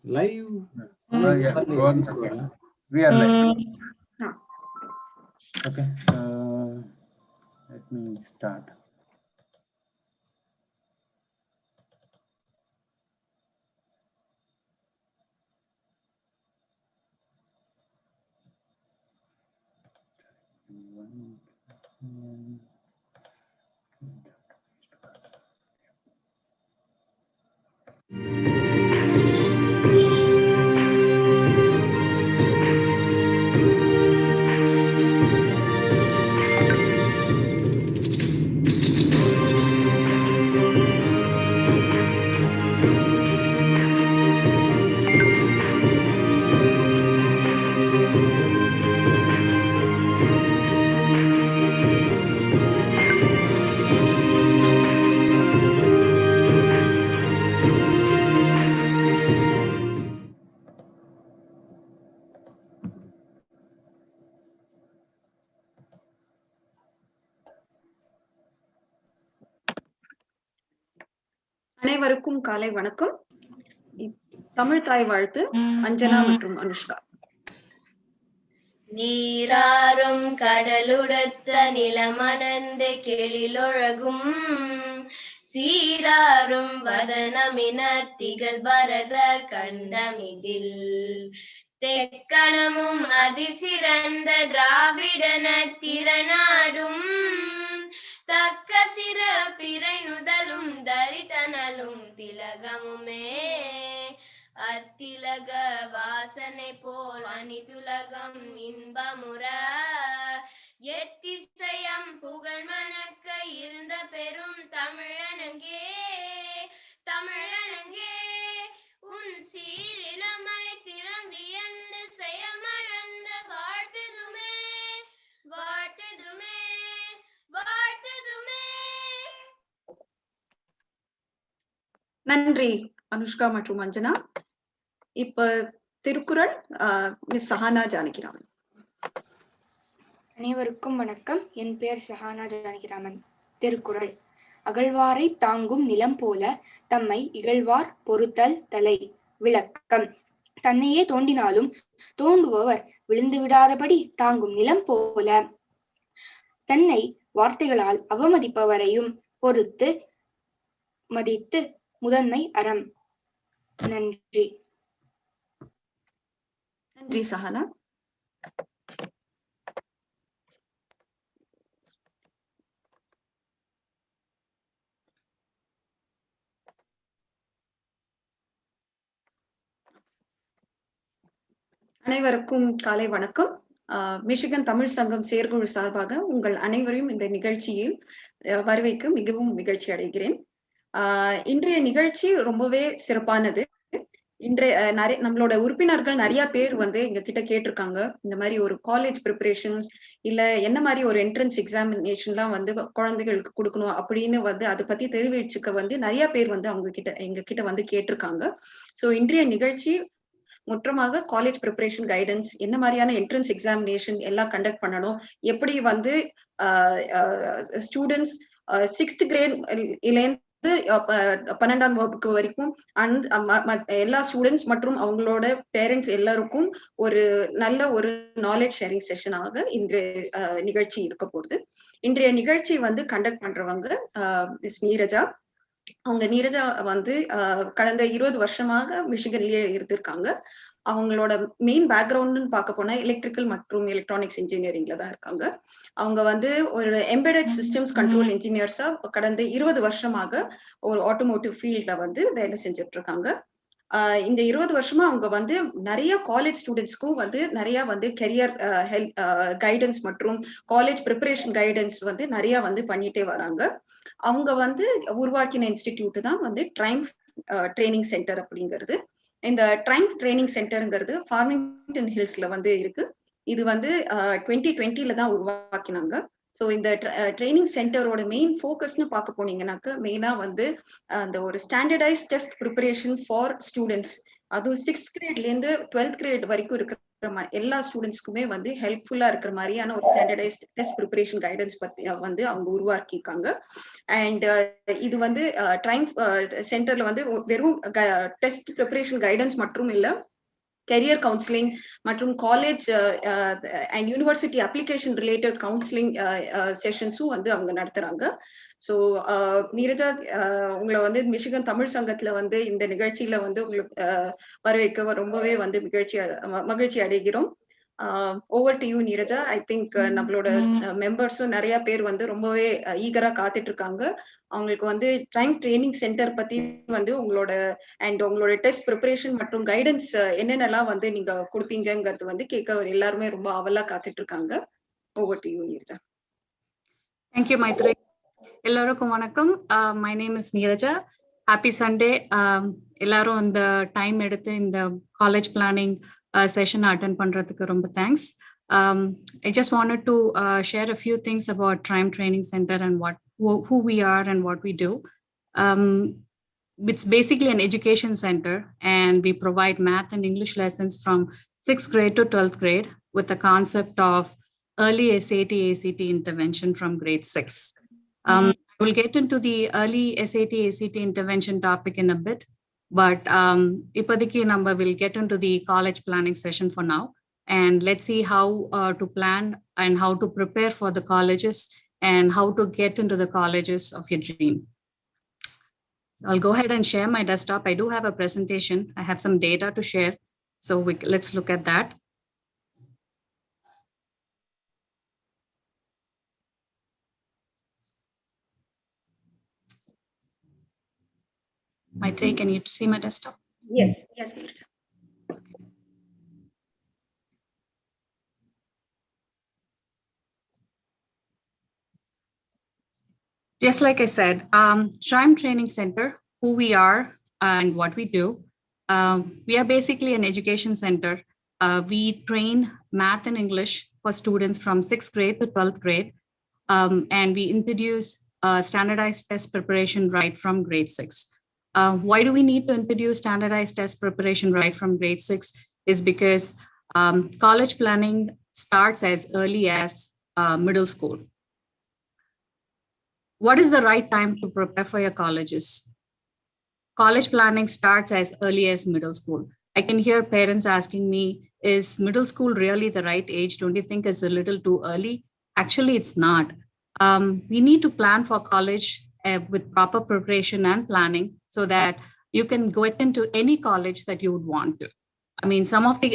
Live. Yeah, one second. We are live. Okay. Let me start. அனைவருக்கும் காலை வணக்கம். தமிழ் தாய் வாழ்த்து அஞ்சனா மற்றும் அனுஷ்கா. நீராறும் கடலுடத்த நிலமடர்ந்து கெளிலொழகும் சீராறும் வதனமின திகழ் பரத கண்டமிதில் தெக்கணமும் அதிசிறந்த திராவிடன திறனாடும் தக்க சிற பிறை நுதலும் தரித்தனலும் திலகமுமே அத்திலக வாசனை போல் அணிதுலகம் இன்பமுற எத்திசையம் புகழ் மணக்க இருந்த பெரும் தமிழனங்கே தமிழனங்கே உன் சீரிழமை திறம் வியந்து செயமளந்த வாழ்த்துதுமே வாழ்த்துதுமே வாழ்த்துதுமே. நன்றி அனுஷ்கா மற்றும் அஞ்சனா. இப்ப திருக்குறள் மிஸ் சஹானா ஜானகிராமன். அனைவருக்கும் வணக்கம். என் பெயர் சஹானா ஜானகிராமன். திருக்குறள். அகழ்வாரை தாங்கும் நிலம் போல தம்மை இகழ்வார் பொறுத்தல் தலை. விளக்கம். தன்னையே தோண்டினாலும் தோண்டுபவர் விழுந்து விடாதபடி தாங்கும் நிலம் போல தன்னை வார்த்தைகளால் அவமதிப்பவரையும் பொறுத்து மதித்து முதன்மை அறம். நன்றி. நன்றி சஹானா. அனைவருக்கும் காலை வணக்கம். மிஷிகன் தமிழ் சங்கம் செயற்குழு சார்பாக உங்கள் அனைவரையும் இந்த நிகழ்ச்சியில் வரவேற்க மிகவும் மகிழ்ச்சி அடைகிறேன். இன்றைய நிகழ்ச்சி ரொம்பவே சிறப்பானது. இன்றைய நம்மளோட உறுப்பினர்கள் நிறைய பேர் எங்க கிட்ட கேட்டிருக்காங்க, இந்த மாதிரி ஒரு காலேஜ் ப்ரிப்பரேஷன்ஸ் இல்ல என்ன மாதிரி ஒரு என்ட்ரன்ஸ் எக்ஸாமினேஷன்லாம் குழந்தைகளுக்கு கொடுக்கணும் அப்படின்னு அதை பத்தி தெரிவிச்சுக்க நிறைய பேர் எங்க கிட்ட கேட்டிருக்காங்க. ஸோ இன்றைய நிகழ்ச்சி முற்றமாக காலேஜ் ப்ரிப்பரேஷன் கைடன்ஸ், என்ன மாதிரியான என்ட்ரன்ஸ் எக்ஸாமினேஷன் எல்லாம் கண்டக்ட் பண்ணணும், எப்படி ஸ்டூடெண்ட்ஸ் 6th கிரேட் இலேந்து 12ஆம் வகுப்பு வரைக்கும் எல்லா ஸ்டூடெண்ட்ஸ் மற்றும் அவங்களோட பேரண்ட்ஸ் எல்லாருக்கும் ஒரு நல்ல ஒரு நாலேஜ் ஷேரிங் செஷனாக இன்றைய நிகழ்ச்சி இருக்க போகுது. இன்றைய நிகழ்ச்சி கண்டக்ட் பண்றவங்க மிஸ் நீரஜா. அவங்க நீரஜா கடந்த 20 வருஷமாக மிஷிகன்லயே இருந்திருக்காங்க. அவங்களோட மெயின் பேக்ரவுண்ட்னு பார்க்க போனா எலக்ட்ரிக்கல் மற்றும் எலக்ட்ரானிக்ஸ் இன்ஜினியரிங்ல தான் இருக்காங்க. அவங்க ஒரு எம்பெடட் சிஸ்டம்ஸ் கண்ட்ரோல் இன்ஜினியர்ஸா கடந்த 20 வருஷமாக ஒரு ஆட்டோமோட்டிவ் ஃபீல்ட்ல வேலை செஞ்சுட்டு இருக்காங்க. இந்த 20 வருஷமா அவங்க நிறைய காலேஜ் ஸ்டூடெண்ட்ஸ்க்கும் நிறைய கெரியர் ஹெல்ப் கைடன்ஸ் மற்றும் காலேஜ் ப்ரிப்பரேஷன் கைடன்ஸ் நிறைய பண்ணிட்டே வராங்க. அவங்க உருவாக்கின இன்ஸ்டிடியூட் தான் ட்ரைம்ப் ட்ரைனிங் சென்டர் அப்படிங்கிறது. இந்த ட்ரைம்ப் ட்ரைனிங் சென்டர்ங்கிறது ஃபார்மிங்டன் ஹில்ஸ்ல இருக்கு. இது 2020ல தான் உருவாக்கினாங்க. ஸோ இந்த ட்ரைனிங் சென்டரோட மெயின் ஃபோக்கஸ்னு பார்க்க போனீங்கன்னாக்க மெயினா அந்த ஒரு standardise test preparation for students அதுவும் 6th கிரேட்ல இருந்து 12th கிரேட் வரைக்கும் இருக்கிற எல்லா ஸ்டூடெண்ட்ஸ்க்குமே வந்து ஹெல்ப்ஃபுல்லா இருக்கிற மாதிரியான ஒரு ஸ்டாண்டர்டைஸ்ட் டெஸ்ட் ப்ரிப்பரேஷன் கைடன்ஸ் பத்தி வந்து அவங்க உருவாக்கியிருக்காங்க. அண்ட் இது வந்து ட்ரைம் சென்டர்ல வந்து வெறும் டெஸ்ட் ப்ரிப்பரேஷன் கைடன்ஸ் மற்றும் இல்ல, கெரியர் கவுன்சிலிங் மற்றும் college and university application related counselling செஷன்ஸும் வந்து அவங்க நடத்துறாங்க. ஸோ நீரஜா, உங்களை வந்து மிஷிகன் தமிழ் சங்கத்துல வந்து இந்த நிகழ்ச்சியில வந்து உங்களுக்கு வரவேற்க ரொம்பவே வந்து மகிழ்ச்சி அடைகிறோம். Over to you Neeraja. I think நம்மளோட மெம்பர்ஸும் நிறைய பேர் வந்து ரொம்பவே ஈகரா காத்துட்டு இருக்காங்க. அவங்களுக்கு வந்து டைம் ட்ரைனிங் சென்டர் பத்தி வந்து உங்களோட டெஸ்ட் ப்ரிப்பரேஷன் மற்றும் கைடன்ஸ் என்னென்னலாம் வந்து நீங்க கொடுப்பீங்கிறது வந்து கேட்க எல்லாருமே ரொம்ப ஆவலா காத்துட்டு இருக்காங்க. Over to you Neeraja. Thank you, Maitri. எல்லாருக்கும் வணக்கம். My name is Neeraja. Happy Sunday. எல்லாரும் இந்த டைம் எடுத்து இந்த காலேஜ் பிளானிங் செஷன் அட்டென்ட் பண்றதுக்கு ரொம்ப thanks. I just wanted to share a few things about Triumph Training Center and who we are and what we do. It's basically an education center, and we provide math and English lessons from 6th grade to 12th grade with the concept of early SAT, ACT intervention from grade 6. We'll get into the early SAT, ACT intervention topic in a bit, but ipadiki number will get into the college planning session for now. And let's see how to plan and how to prepare for the colleges and how to get into the colleges of your dream. So I'll go ahead and share my desktop. I do have a presentation. I have some data to share. So let's look at that. Maitri, can you see my desktop? Yes. Yes, Neeraja. Just like I said, Triumph Training Center, who we are and what we do. We are basically an education center. We train math and English for students from 6th grade to 12th grade. And we introduce standardized test preparation right from grade 6. Why do we need to introduce standardized test preparation right from grade 6? Is because college planning starts as early as middle school. What is the right time to prepare for your colleges? College planning starts as early as middle school. I can hear parents asking me, is middle school really the right age? Don't you think it's a little too early? Actually, it's not. We need to plan for college with proper preparation and planning so that you can get into any college that you would want to. I mean, some of the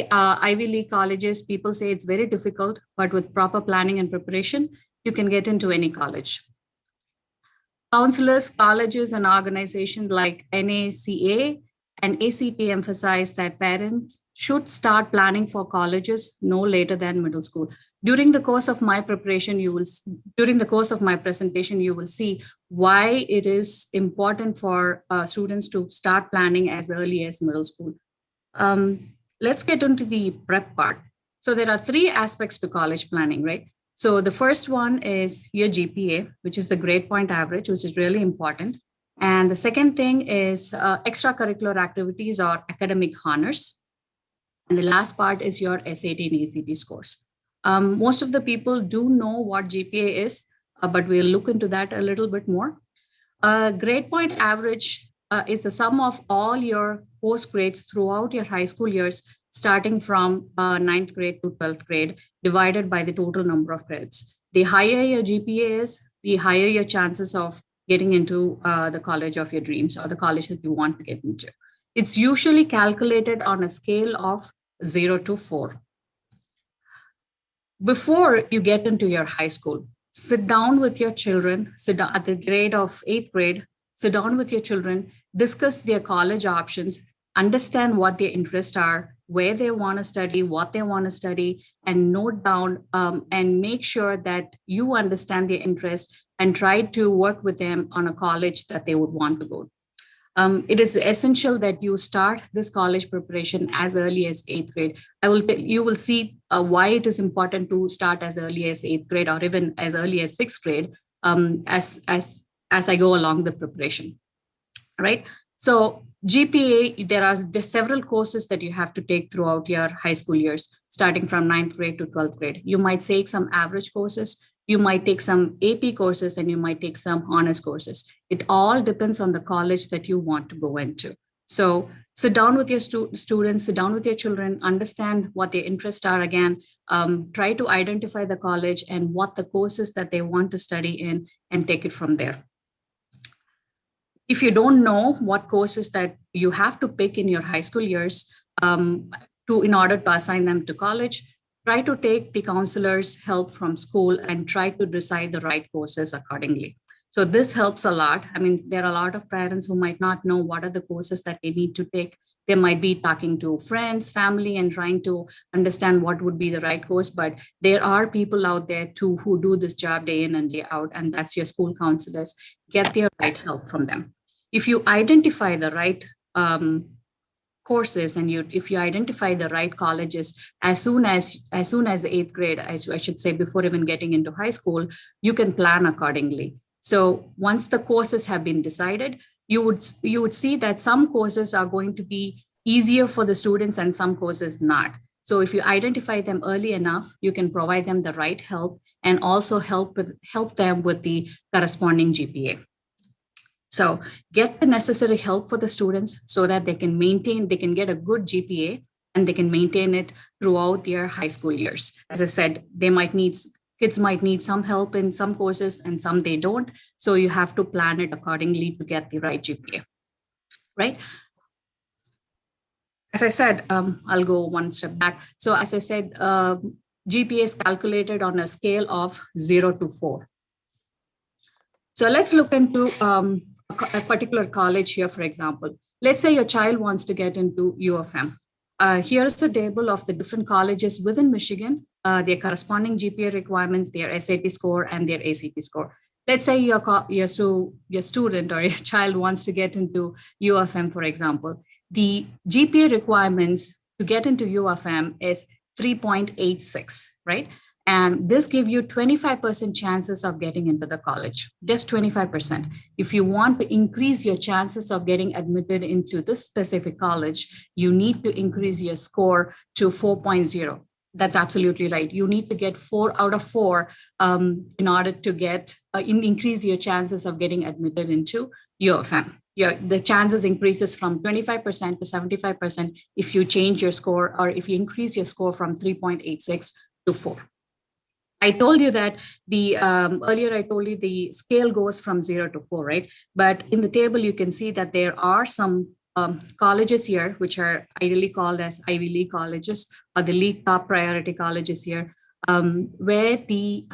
Ivy League colleges, people say it's very difficult, but with proper planning and preparation, you can get into any college. Counselors, colleges, and organizations like NACA and ACT emphasize that parents should start planning for colleges no later than middle school. During the course of my preparation, during the course of my presentation, you will see why it is important for students to start planning as early as middle school. Let's get into the prep part. So there are 3 aspects to college planning, right? So the first one is your GPA, which is the grade point average, which is really important. And the second thing is extracurricular activities or academic honors. And the last part is your SAT and ACT scores. Most of the people do know what GPA is, but we'll look into that a little bit more. Grade point average is the sum of all your course grades throughout your high school years, starting from 9th grade to 12th grade, divided by the total number of credits. The higher your GPA is, the higher your chances of getting into the college of your dreams or the college that you want to get into. It's usually calculated on a scale of 0 to 4. Before you get into your high school, sit down with your children, sit down at the grade of 8th grade, sit down with your children, discuss their college options, understand what their interests are, where they want to study, what they want to study, and note down and make sure that you understand their interest and try to work with them on a college that they would want to go. It is essential that you start this college preparation as early as 8th grade. You will see why it is important to start as early as 8th grade or even as early as 6th grade as I go along the preparation, right? So GPA, there's several courses that you have to take throughout your high school years, starting from 9th grade to 12th grade. You might take some average courses, you might take some AP courses, and you might take some honors courses. It all depends on the college that you want to go into. So sit down with your students, sit down with your children, understand what their interests are again, try to identify the college and what the courses that they want to study in, and take it from there. If you don't know what courses that you have to pick in your high school years in order to assign them to college, try to take the counselor's help from school and try to decide the right courses accordingly. So this helps a lot. I mean, there are a lot of parents who might not know what are the courses that they need to take. They might be talking to friends, family, and trying to understand what would be the right course. But there are people out there too who do this job day in and day out, and that's your school counselors. Get their right help from them. If you identify the right courses and if you identify the right colleges as soon as 8th grade, I should say, before even getting into high school, you can plan accordingly. So once the courses have been decided, you would see that some courses are going to be easier for the students and some courses not. So if you identify them early enough, you can provide them the right help and also help them with the corresponding GPA. So get the necessary help for the students so that they can get a good GPA and they can maintain it throughout their high school years. As I said, kids might need some help in some courses and some they don't. So you have to plan it accordingly to get the right GPA, right? As I said, I'll go one step back. So as I said, GPA is calculated on a scale of 0 to 4. So let's look into a particular college here, for example. Let's say your child wants to get into U of M. Here's a table of the different colleges within Michigan, their corresponding GPA requirements, their SAT score, and their ACT score. Let's say your student or your child wants to get into U of M, for example. The GPA requirements to get into U of M is 3.86, right? And this gives you 25% chances of getting into the college, just 25%. If you want to increase your chances of getting admitted into this specific college, you need to increase your score to 4.0. That's absolutely right. You need to get 4 out of 4 in order to increase your chances of getting admitted into U of M. The chances increases from 25% to 75% if you change your score or if you increase your score from 3.86 to 4. I told you that earlier I told you the scale goes from 0 to 4, right? But in the table, you can see that there are some colleges here, which are ideally called as Ivy League colleges or the league top priority colleges here, where the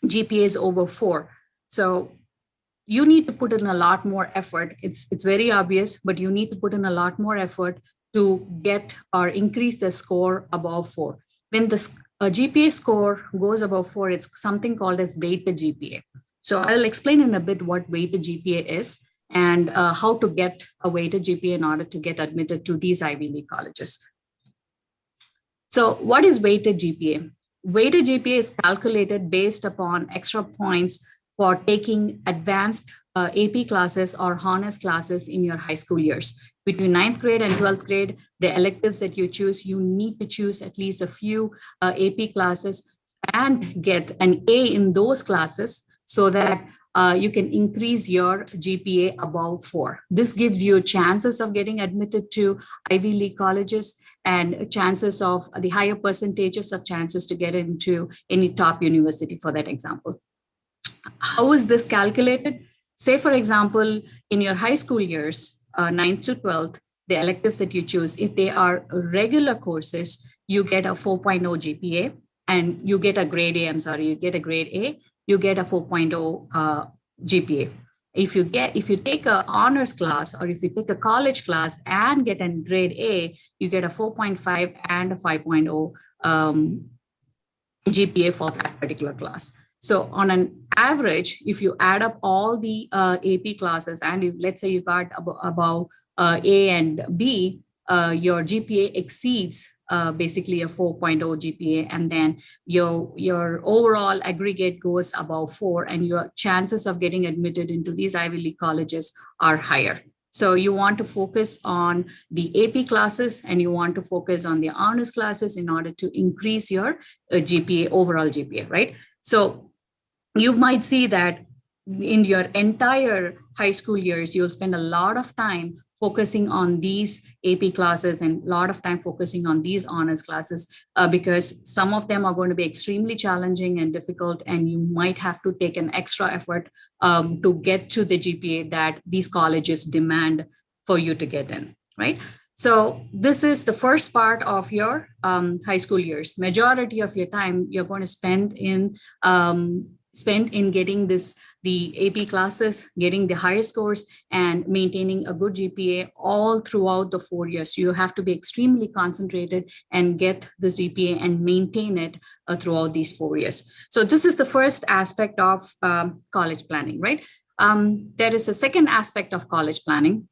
GPA is over 4. So you need to put in a lot more effort. It's very obvious, but you need to put in a lot more effort to get or increase the score above 4. When the GPA score goes above 4, it's something called as weighted GPA. So I'll explain in a bit what weighted GPA is and how to get a weighted GPA in order to get admitted to these Ivy League colleges. So what is weighted GPA? Weighted GPA is calculated based upon extra points for taking advanced AP classes or honors classes in your high school years. Between 9th grade and 12th grade, the electives that you choose, you need to choose at least a few AP classes and get an A in those classes so that you can increase your GPA above 4. This gives you chances of getting admitted to Ivy League colleges and chances of the higher percentages of chances to get into any top university for that example. How is this calculated? Say, for example, in your high school years, 9th to 12th, the electives that you choose, if they are regular courses, you get a 4.0 GPA and you get a grade A, you get a grade A, you get a 4.0 GPA. If you take an honors class or if you take a college class and get a grade A, you get a 4.5 and a 5.0 GPA for that particular class. So on an average, if you add up all the AP classes and let's say you got above A and B, your GPA exceeds basically a 4.0 GPA, and then your overall aggregate goes above 4, and your chances of getting admitted into these Ivy League colleges are higher. So you want to focus on the AP classes and you want to focus on the honors classes in order to increase your GPA, overall GPA, right? So you might see that in your entire high school years, you'll spend a lot of time focusing on these AP classes and a lot of time focusing on these honors classes because some of them are going to be extremely challenging and difficult, and you might have to take an extra effort to get to the GPA that these colleges demand for you to get in, right? So this is the first part of your high school years. Majority of your time you're going to spend in getting the AP classes, getting the higher scores, and maintaining a good GPA all throughout the 4 years. You have to be extremely concentrated and get the GPA and maintain it throughout these 4 years. So this is the first aspect of college planning, right? There is a second aspect of college planning,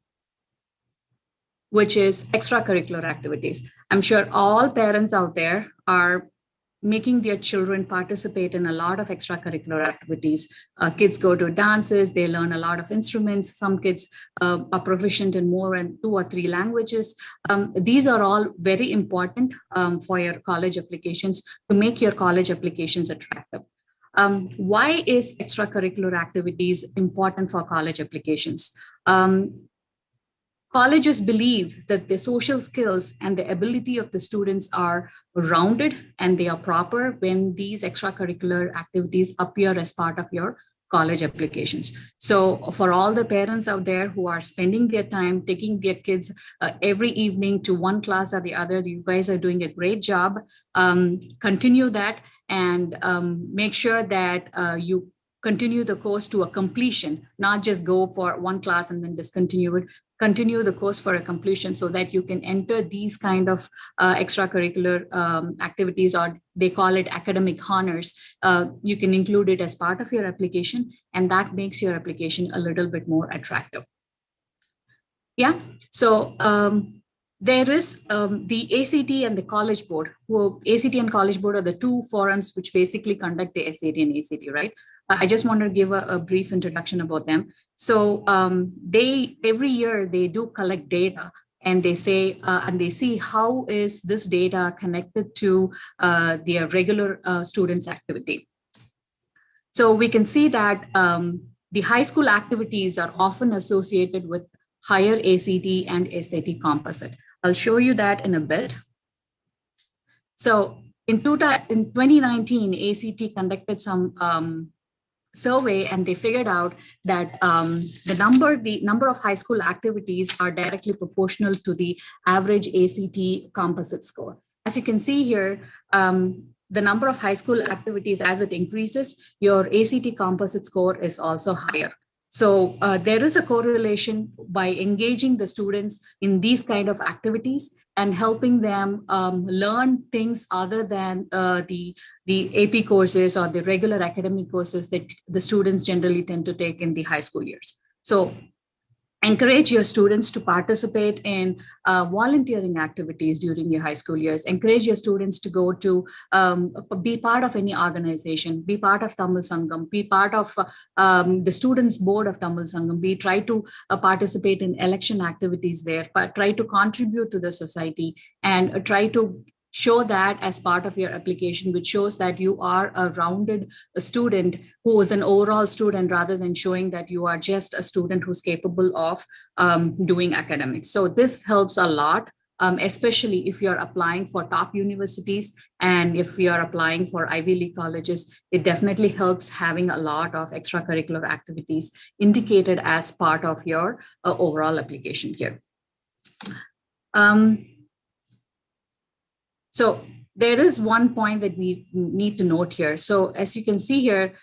which is extracurricular activities. I'm sure all parents out there are making their children participate in a lot of extracurricular activities. Kids go to dances, they learn a lot of instruments. Some kids are proficient in more than 2 or 3 languages. These are all very important for your college applications to make your college applications attractive. Why is extracurricular activities important for college applications? Colleges believe that the social skills and the ability of the students are rounded and they are proper when these extracurricular activities appear as part of your college applications. So for all the parents out there who are spending their time taking their kids every evening to one class or the other, you guys are doing a great job. Continue that and make sure that you continue the course to a completion, not just go for one class and then discontinue it. Continue the course for a completion so that you can enter these kind of extracurricular activities, or they call it academic honors. You can include it as part of your application, and that makes your application a little bit more attractive. Yeah, so there is the ACT and the College Board. ACT and College Board are the 2 forums which basically conduct the SAT and ACT, right? I just wanted to give a brief introduction about them. So every year they do collect data, and they say and they see how is this data connected to their regular students' activity. So we can see that the high school activities are often associated with higher ACT and SAT composite. I'll show you that in a bit. So in 2019, ACT conducted some survey, and they figured out that the number of high school activities are directly proportional to the average ACT composite score. As you can see here, the number of high school activities, as it increases, your ACT composite score is also higher. So there is a correlation by engaging the students in these kind of activities and helping them learn things other than the AP courses or the regular academic courses that the students generally tend to take in the high school years. So encourage your students to participate in volunteering activities during your high school years. Encourage your students to go to be part of any organization, be part of Tamil Sangam, be part of the students board of Tamil Sangam, try to participate in election activities there, but try to contribute to the society and try to show that as part of your application, which shows that you are a rounded student who is an overall student, rather than showing that you are just a student who's capable of doing academics. So this helps a lot, especially if you're applying for top universities and if you're applying for Ivy League colleges. It definitely helps having a lot of extracurricular activities indicated as part of your overall application here. So there is one point that we need to note here. So as you can see here,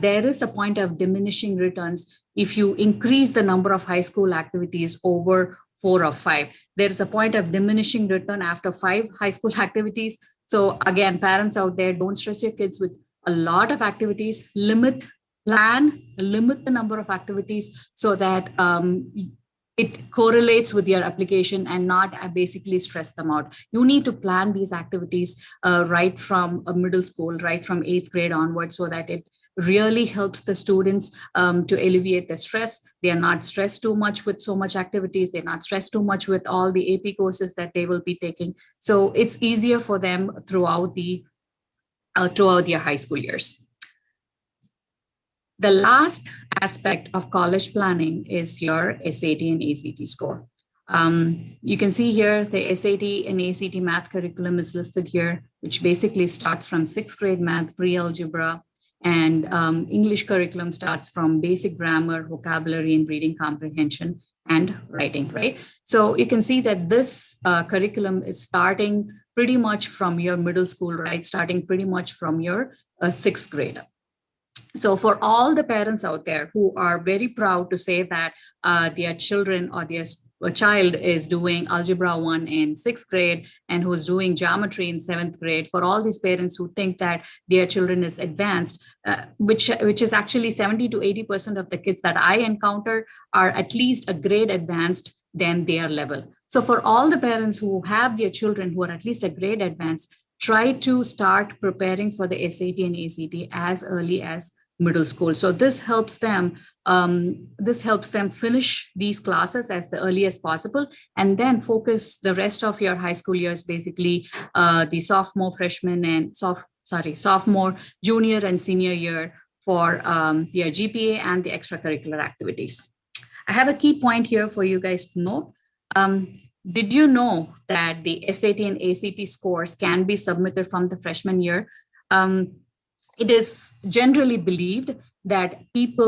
there is a point of diminishing returns if you increase the number of high school activities over 4 or 5. There is a point of diminishing return after 5 high school activities. So again, parents out there, don't stress your kids with a lot of activities. Limit the number of activities so that it correlates with your application and not basically stress them out. You need to plan these activities right from middle school, right from 8th grade onwards, so that it really helps the students to alleviate the stress. They are not stressed too much with so much activities. They're not stressed too much with all the AP courses that they will be taking. So it's easier for them throughout their high school years. The last aspect of college planning is your SAT and ACT score. You can see here the SAT and ACT math curriculum is listed here, which basically starts from 6th grade math, pre-algebra, and English curriculum starts from basic grammar, vocabulary, and reading comprehension and writing, right? So you can see that this curriculum is starting pretty much from your middle school, right? Starting pretty much from your 6th grade. So for all the parents out there who are very proud to say that their children or their child is doing Algebra 1 in 6th grade and who's doing geometry in 7th grade, for all these parents who think that their children is advanced, which is actually 70 to 80% of the kids that I encounter are at least a grade advanced than their level. So for all the parents who have their children who are at least a grade advanced, try to start preparing for the SAT and ACT as early as middle school. So this helps them finish these classes as the earliest possible, and then focus the rest of your high school years, basically the sophomore, junior, and senior year for their GPA and the extracurricular activities. I have a key point here for you guys to know. Did you know that the SAT and ACT scores can be submitted from the freshman year? It is generally believed that it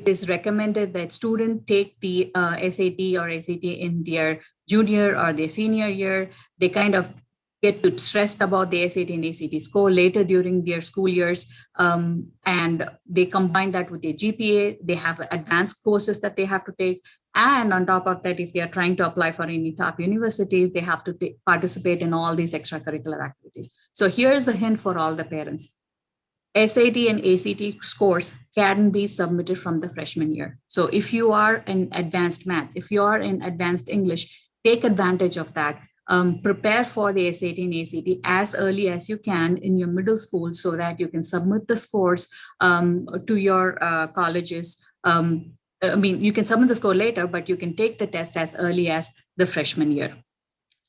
is recommended that students take the SAT or ACT in their junior or their senior year. They kind of get too stressed about the SAT and ACT score later during their school years, and they combine that with their GPA. They have advanced courses that they have to take. And on top of that, if they are trying to apply for any top universities, they have to participate in all these extracurricular activities. So here's the hint for all the parents. SAT and ACT scores can be submitted from the freshman year. So if you are in advanced math, if you are in advanced English, take advantage of that. Prepare for the SAT and ACT as early as you can in your middle school so that you can submit the scores to your colleges. You can submit the score later, but you can take the test as early as the freshman year.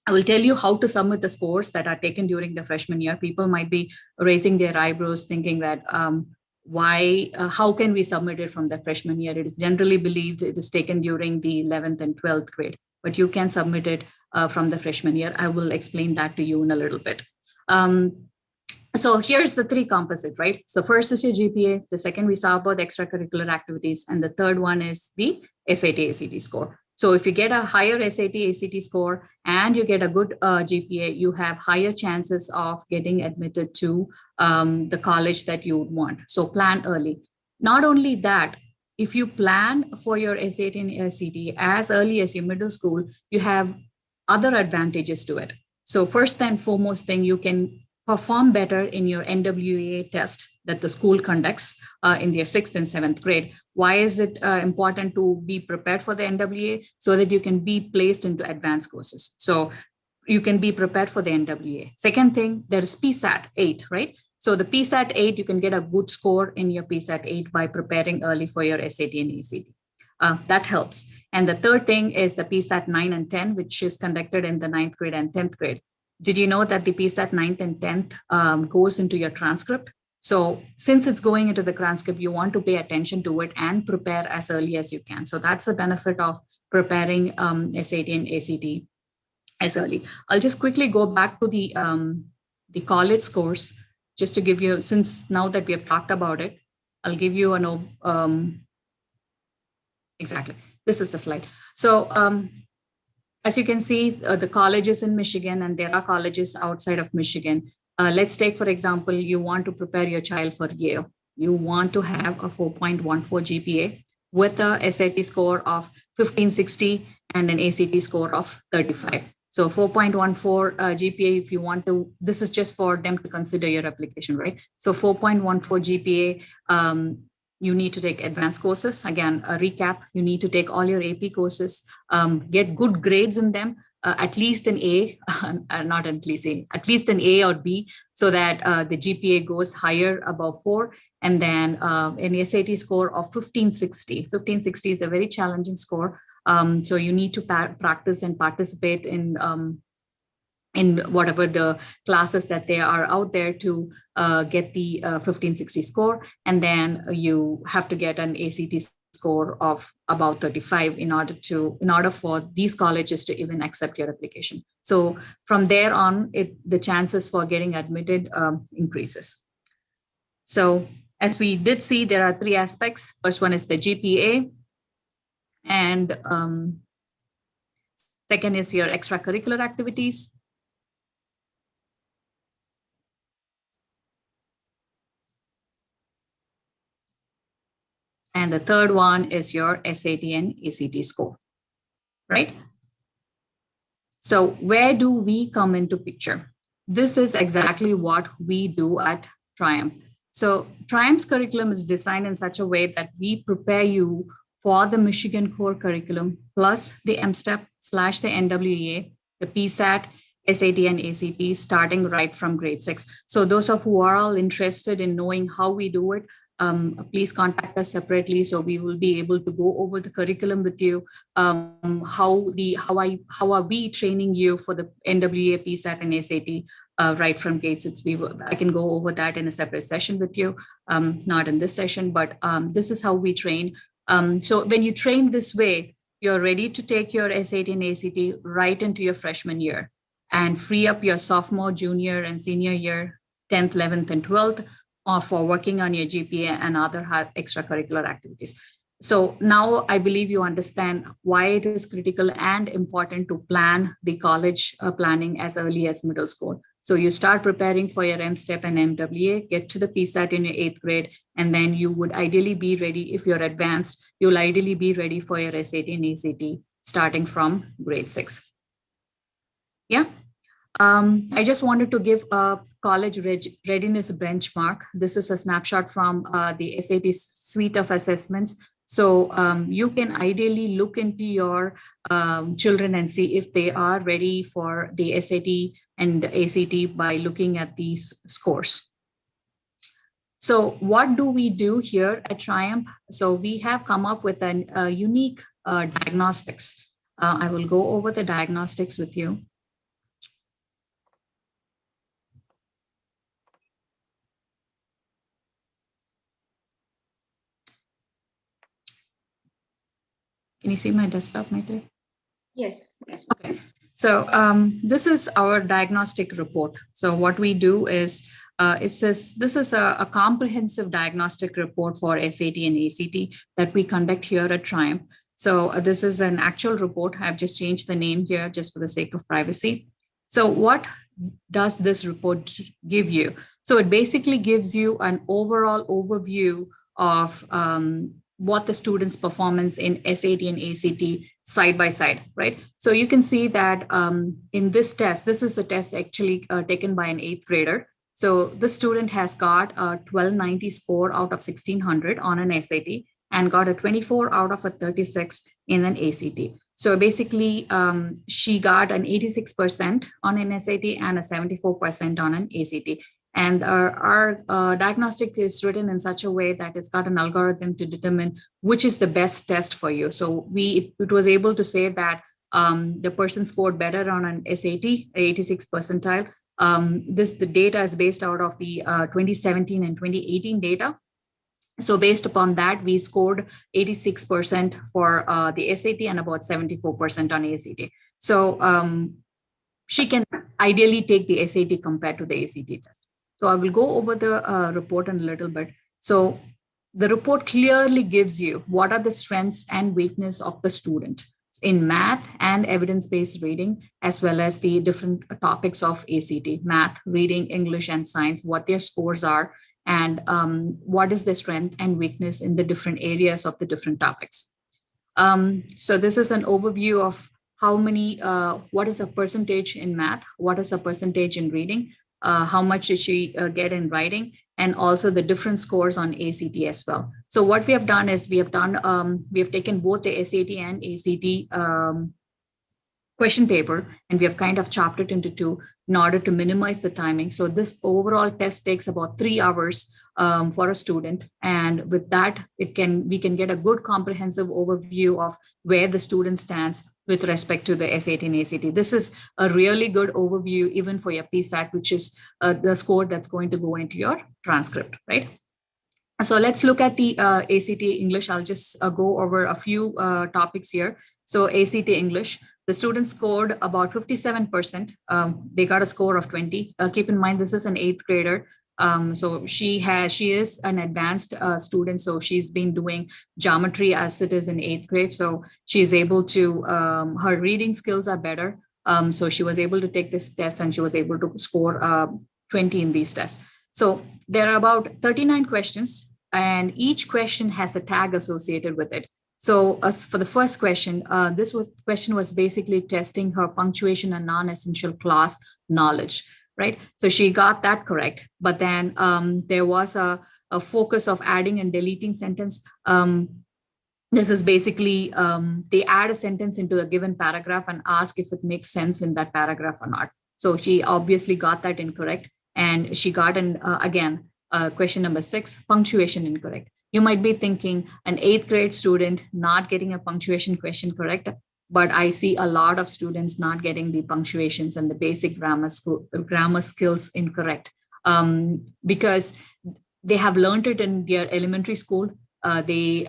I will tell you how to submit the scores that are taken during the freshman year. People might be raising their eyebrows thinking that how can we submit it from the freshman year? It is generally believed it is taken during the 11th and 12th grade, but you can submit it from the freshman year. I will explain that to you in a little bit. So here's the three composite, right? So first is your GPA. The second we saw about the extracurricular activities. And the third one is the SAT, ACT score. So if you get a higher SAT, ACT score, and you get a good GPA, you have higher chances of getting admitted to the college that you would want. So plan early. Not only that, if you plan for your SAT and ACT as early as your middle school, you have other advantages to it. So first and foremost thing, you can perform better in your NWA test that the school conducts in their 6th and 7th grade. Why is it important to be prepared for the NWA? So that you can be placed into advanced courses. So you can be prepared for the NWA. Second thing, there is PSAT 8, right? So the PSAT 8, you can get a good score in your PSAT 8 by preparing early for your SAT and ACT. That helps. And the third thing is the PSAT 9 and 10, which is conducted in the 9th grade and 10th grade. Did you know that the PSAT 9th and 10th goes into your transcript? So since it's going into the transcript, you want to pay attention to it and prepare as early as you can. So that's the benefit of preparing SAT and ACT as early. I'll just quickly go back to the college scores, just to give you, since now that we have talked about it, I'll give you exactly, this is the slide. So as you can see, the colleges in Michigan, and there are colleges outside of Michigan. Let's take, for example, you want to prepare your child for Yale. You want to have a 4.14 GPA with a SAT score of 1560 and an ACT score of 35. So 4.14 GPA, if you want to, this is just for them to consider your application, right? So 4.14 GPA, you need to take advanced courses. Again, a recap, you need to take all your AP courses, get good grades in them. at least an A, not at least A, at least an A or B, so that the GPA goes higher above 4. And then an SAT score of 1560. 1560 is a very challenging score. So you need to practice and participate in whatever the classes that they are out there to get the 1560 score. And then you have to get an ACT score of about 35 in order for these colleges to even accept your application. So from there on, the chances for getting admitted increases. So as we did see, there are 3 aspects. First one is the GPA, and second is your extracurricular activities. And the third one is your SAT and ACT score, right? So where do we come into picture? This is exactly what we do at Triumph. So Triumph's curriculum is designed in such a way that we prepare you for the Michigan core curriculum, plus the MSTEP/the NWEA, the PSAT, SAT, and ACT, starting right from grade 6. So those of who are all interested in knowing how we do it, please contact us separately, so we will be able to go over the curriculum with you. How are we training you for the NWA, PSAT, and SAT right from grade 6? I can go over that in a separate session with you, not in this session, but this is how we train. So when you train this way, you're ready to take your SAT and ACT right into your freshman year and free up your sophomore, junior, and senior year, 10th, 11th, and 12th, for working on your GPA and other extracurricular activities. So now I believe you understand why it is critical and important to plan the college planning as early as middle school. So you start preparing for your MSTEP and MWA, get to the PSAT in your 8th grade, and then you would ideally be ready, if you're advanced, you'll ideally be ready for your SAT and ACT starting from grade 6. Yeah. I just wanted to give a college readiness benchmark. This is a snapshot from the SAT suite of assessments. So you can ideally look into your children and see if they are ready for the SAT and ACT by looking at these scores. So what do we do here at Triumph? So we have come up with a unique diagnostics. I will go over the diagnostics with you. Can you see my desktop, Maitri? Yes. Yes. Okay. So this is our diagnostic report. So what we do is, it says this is a comprehensive diagnostic report for SAT and ACT that we conduct here at Triumph. So this is an actual report. I've just changed the name here just for the sake of privacy. So what does this report give you? So it basically gives you an overall overview of what the students' performance in SAT and ACT side by side, right? So you can see that in this test, this is a test actually taken by an 8th grader. So the student has got a 1290 score out of 1600 on an SAT and got a 24 out of a 36 in an ACT. So basically, she got an 86% on an SAT and a 74% on an ACT. And our diagnostic is written in such a way that it's got an algorithm to determine which is the best test for you. So it was able to say that the person scored better on an SAT, 86 percentile. The data is based out of the 2017 and 2018 data. So based upon that, we scored 86% for the SAT and about 74% on ACT. So she can ideally take the SAT compared to the ACT test. So I will go over the report in a little bit. So the report clearly gives you what are the strengths and weakness of the student in math and evidence-based reading, as well as the different topics of ACT, math, reading, English, and science, what their scores are, and what is the strength and weakness in the different areas of the different topics. So this is an overview of how many, what is a percentage in math, what is a percentage in reading, how much did she get in writing, and also the different scores on ACT as well. So what we have done is we have taken both the SAT and ACT question paper, and we have kind of chopped it into two in order to minimize the timing. So this overall test takes about 3 hours for a student, and with that, we can get a good comprehensive overview of where the student stands with respect to the SAT and ACT. This is a really good overview even for your PSAT, which is the score that's going to go into your transcript, right? So let's look at the ACT English. I'll just go over a few topics here. So ACT English, the students scored about 57%. They got a score of 20. Keep in mind, this is an 8th grader. So she is an advanced student. So she's been doing geometry as it is in 8th grade. So she's able to, her reading skills are better. So she was able to take this test and she was able to score 20 in these tests. So there are about 39 questions, and each question has a tag associated with it. So for the first question, question was basically testing her punctuation and non-essential clause knowledge, right? So she got that correct, but then there was a focus of adding and deleting sentence. This is basically, they add a sentence into a given paragraph and ask if it makes sense in that paragraph or not. So she obviously got that incorrect. And she got again, question number 6, punctuation incorrect. You might be thinking an 8th grade student not getting a punctuation question correct, but I see a lot of students not getting the punctuations and the basic grammar skills incorrect because they have learned it in their elementary school. They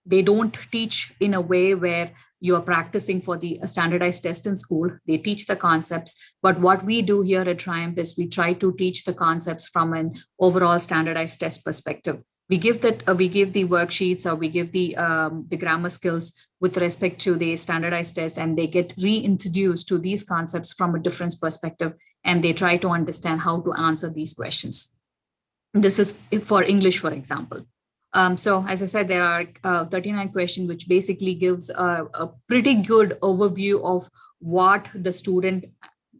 don't teach in a way where you are practicing for the standardized test in school. They teach the concepts, but what we do here at Triumph is we try to teach the concepts from an overall standardized test perspective. We give the worksheets, or we give the grammar skills with respect to the standardized test, and they get reintroduced to these concepts from a different perspective, and they try to understand how to answer these questions. This is for English, for example. So as I said, there are 39 questions, which basically gives a pretty good overview of what the student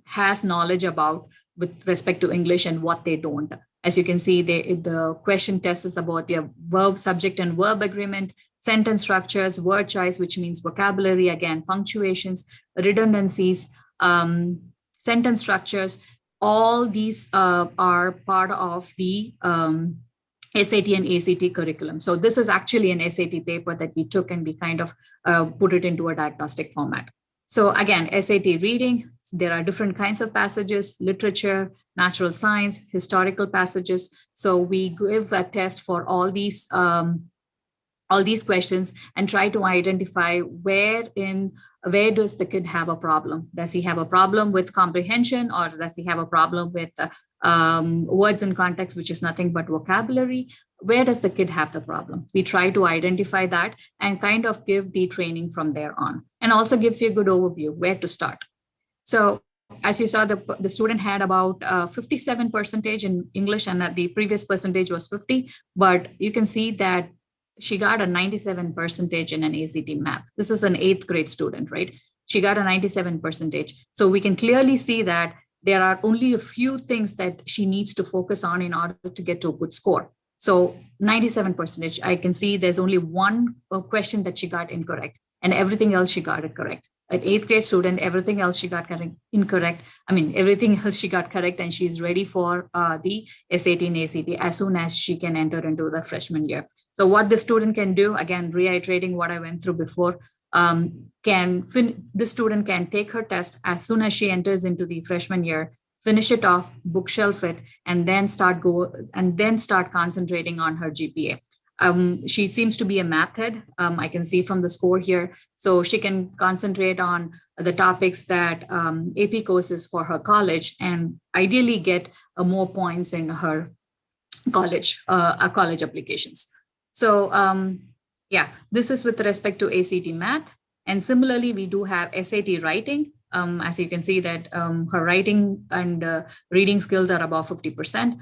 has knowledge about with respect to English and what they don't. As you can see, the question test is about their verb, subject and verb agreement, sentence structures, word choice, which means vocabulary, again, punctuations, redundancies, sentence structures. All these are part of the SAT and ACT curriculum. So this is actually an SAT paper that we took and we kind of put it into a diagnostic format. So again, SAT reading, there are different kinds of passages, literature, natural science, historical passages. So we give a test for all these questions and try to identify where does the kid have a problem? Does he have a problem with comprehension, or does he have a problem with words in context, which is nothing but vocabulary? Where does the kid have the problem? We try to identify that and kind of give the training from there on, and also gives you a good overview where to start. So as you saw, the student had about 57% in English, and the previous percentage was 50, but you can see that she got a 97% in an ACT math. This is an 8th grade student, right? She got a 97%. So we can clearly see that there are only a few things that she needs to focus on in order to get to a good score. So 97%, I can see there's only one question that she got incorrect, and everything else she got it correct. An 8th grade student, everything else she got incorrect. I mean, everything else she got correct, and she's ready for the SAT and ACT as soon as she can enter into the freshman year. So what the student can do, again, reiterating what I went through before, the student can take her test as soon as she enters into the freshman year, finish it off, bookshelf it, and then start concentrating on her GPA. She seems to be a math head. I can see from the score here. So she can concentrate on the topics that AP courses for her college, and ideally get more points in her college applications. So yeah, this is with respect to ACT math. And similarly, we do have SAT writing. As you can see that her writing and reading skills are above 50%.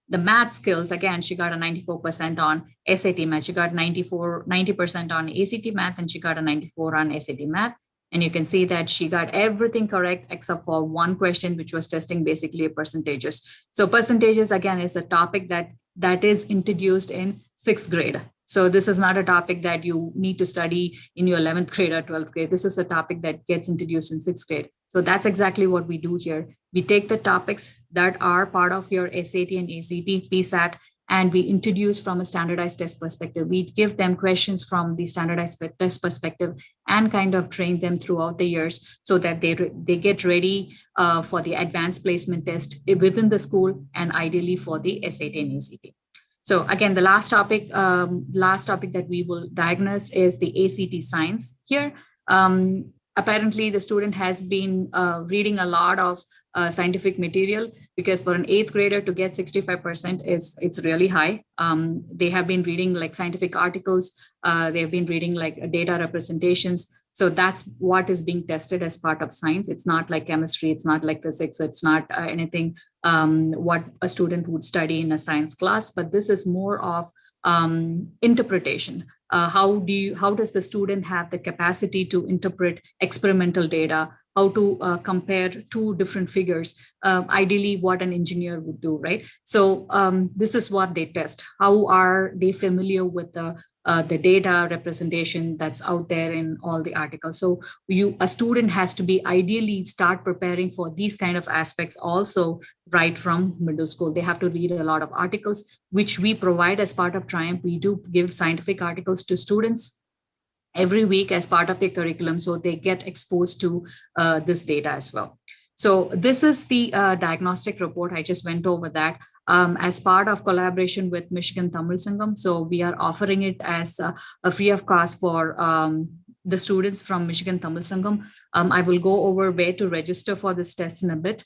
The math skills, again, she got a 94% on SAT math. She got 90% on ACT math, and she got a 94 on SAT math. And you can see that she got everything correct except for one question, which was testing basically percentages. So percentages, again, is a topic that is introduced in 6th grade. So this is not a topic that you need to study in your 11th grade or 12th grade. This is a topic that gets introduced in 6th grade. So that's exactly what we do here. We take the topics that are part of your SAT and ACT, PSAT, and we introduce from a standardized test perspective. We give them questions from the standardized test perspective and kind of train them throughout the years so that they get ready for the advanced placement test within the school and ideally for the SAT and ACT. So again, the last topic that we will diagnose is the ACT science here. Apparently, the student has been reading a lot of scientific material, because for an 8th grader to get 65% it's really high. They have been reading like scientific articles. They've been reading like data representations. So that's what is being tested as part of science. It's not like chemistry. It's not like physics. It's not anything what a student would study in a science class, but this is more of interpretation. How does the student have the capacity to interpret experimental data? How to compare two different figures, ideally what an engineer would do, right? So this is what they test. How are they familiar with the data representation that's out there in all the articles? So a student has to be ideally start preparing for these kind of aspects also right from middle school. They have to read a lot of articles, which we provide as part of Triumph. We do give scientific articles to students every week as part of their curriculum, so they get exposed to this data as well. So this is the diagnostic report. I just went over that as part of collaboration with Michigan Tamil Sangam. So we are offering it as a free of cost for the students from Michigan Tamil Sangam. I will go over where to register for this test in a bit.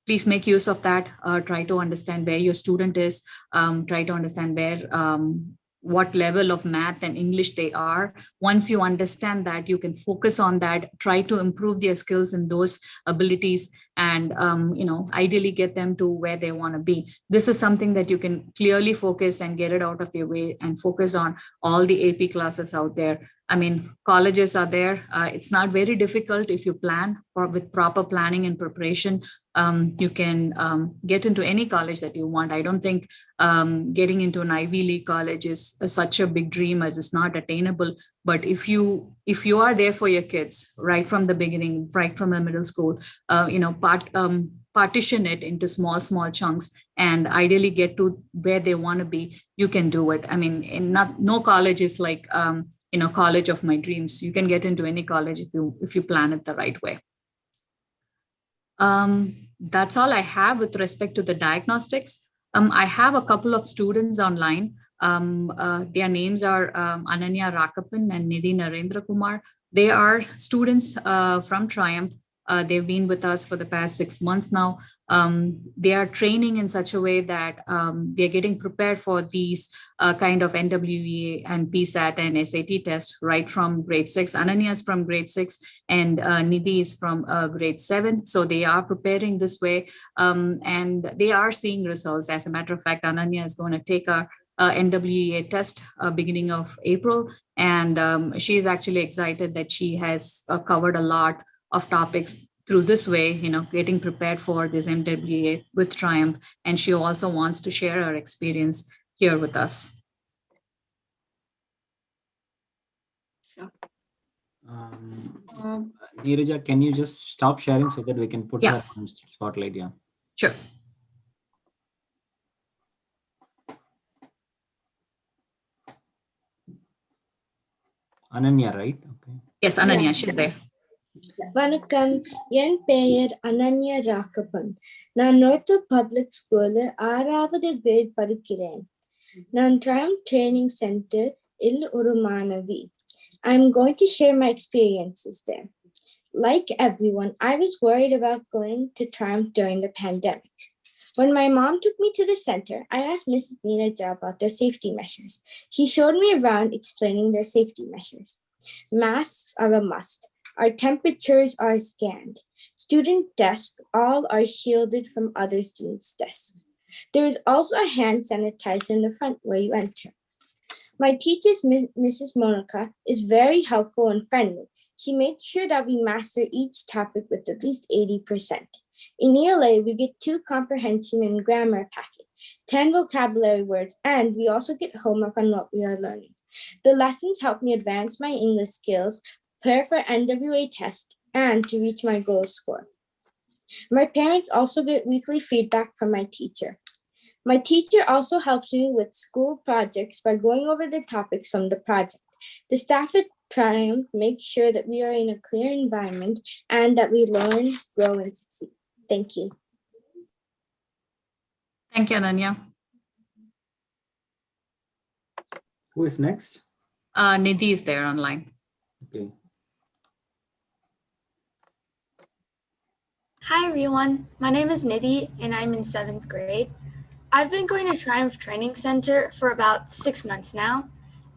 Please make use of that. Try to understand where your student is. Try to understand where what level of math and English they are. Once you understand that, you can focus on that, try to improve their skills in those abilities, and ideally get them to where they want to be. This is something that you can clearly focus and get it out of your way and focus on all the AP classes out there. I mean, colleges are there. It's not very difficult if you plan, or with proper planning and preparation, you can get into any college that you want. I don't think getting into an Ivy League college is such a big dream as it's not attainable. But if you are there for your kids right from the beginning, right from the middle school, partition it into small chunks and ideally get to where they want to be, you can do it. I mean, no college is like college of my dreams. You can get into any college if you plan it the right way. That's all I have with respect to the diagnostics. I have a couple of students online. Their names are Ananya Rakapan and Nidhi Narendra Kumar. They are students from Triumph. They've been with us for the past 6 months now. They are training in such a way that they're getting prepared for these kind of NWEA and PSAT and SAT tests right from grade 6. Ananya is from grade 6 and Nidhi is from grade 7. So they are preparing this way and they are seeing results. As a matter of fact, Ananya is going to take a NWEA test beginning of April. And she's actually excited that she has covered a lot of topics through this way, getting prepared for this MWA with Triumph. And she also wants to share her experience here with us. Sure. Neeraja, can you just stop sharing so that we can put her on spotlight? Yeah. Sure. Ananya, right? Okay. Yes, Ananya, she's there. வணக்கம், என் பெயர் அனன்யா ராகப்பன். நான் North public ஸ்கூல்ல 6வது great படிக்கிறேன். நான் Triumph Training Center இல் ஒரு மாணவி. I'm going to share my experiences there. Like everyone, I was worried about going to Triumph during the pandemic. When my mom took me to the center, I asked Mrs. Neeraja about their safety measures. She showed me around explaining their safety measures. Masks are a must. Our temperatures are scanned. Student desks all are shielded from other students' desks. There is also a hand sanitizer in the front where you enter. My teacher, Mrs. Monica, is very helpful and friendly. She makes sure that we master each topic with at least 80%. In ELA, we get 2 comprehension and grammar packets, 10 vocabulary words, and we also get homework on what we are learning. The lessons help me advance my English skills, prepare for NWA test, and to reach my goal score. My parents also get weekly feedback from my teacher. My teacher also helps me with school projects by going over the topics from the project. The staff at Triumph make sure that we are in a clear environment and that we learn, grow, and succeed. Thank you. Thank you, Ananya. Who is next? Nidhi is there online. Okay. Hi everyone, my name is Nidhi and I'm in 7th grade. I've been going to Triumph Training Center for about 6 months now.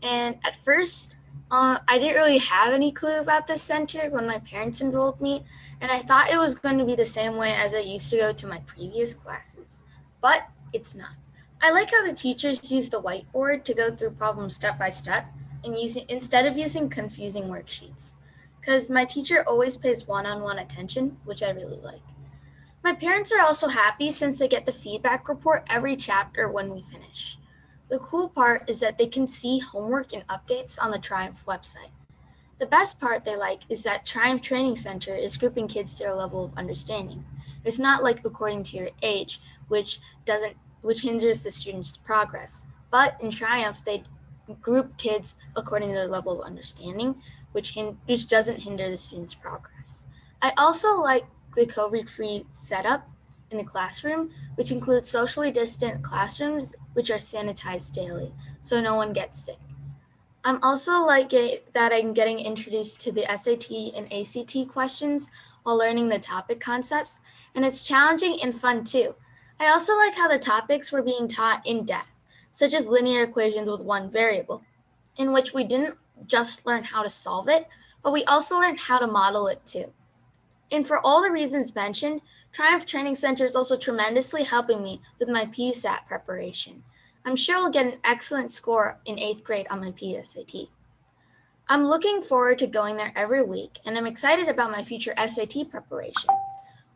And at first, I didn't really have any clue about this center when my parents enrolled me. And I thought it was going to be the same way as I used to go to my previous classes. But it's not. I like how the teachers use the whiteboard to go through problems step by step and instead of using confusing worksheets. Because my teacher always pays one-on-one attention, which I really like. My parents are also happy since they get the feedback report every chapter when we finish. The cool part is that they can see homework and updates on the Triumph website. The best part they like is that Triumph Training Center is grouping kids to their level of understanding. It's not like according to your age, which hinders the student's progress. But in Triumph, they group kids according to their level of understanding, which doesn't hinder the student's progress. I also like the COVID-free setup in the classroom, which includes socially distant classrooms, which are sanitized daily, so no one gets sick. I'm also like that I'm getting introduced to the SAT and ACT questions while learning the topic concepts, and it's challenging and fun too. I also like how the topics were being taught in depth, such as linear equations with one variable, in which we didn't just learn how to solve it, but we also learned how to model it too. And for all the reasons mentioned, Triumph Training Center is also tremendously helping me with my PSAT preparation. I'm sure I'll get an excellent score in 8th grade on my PSAT. I'm looking forward to going there every week, and I'm excited about my future SAT preparation.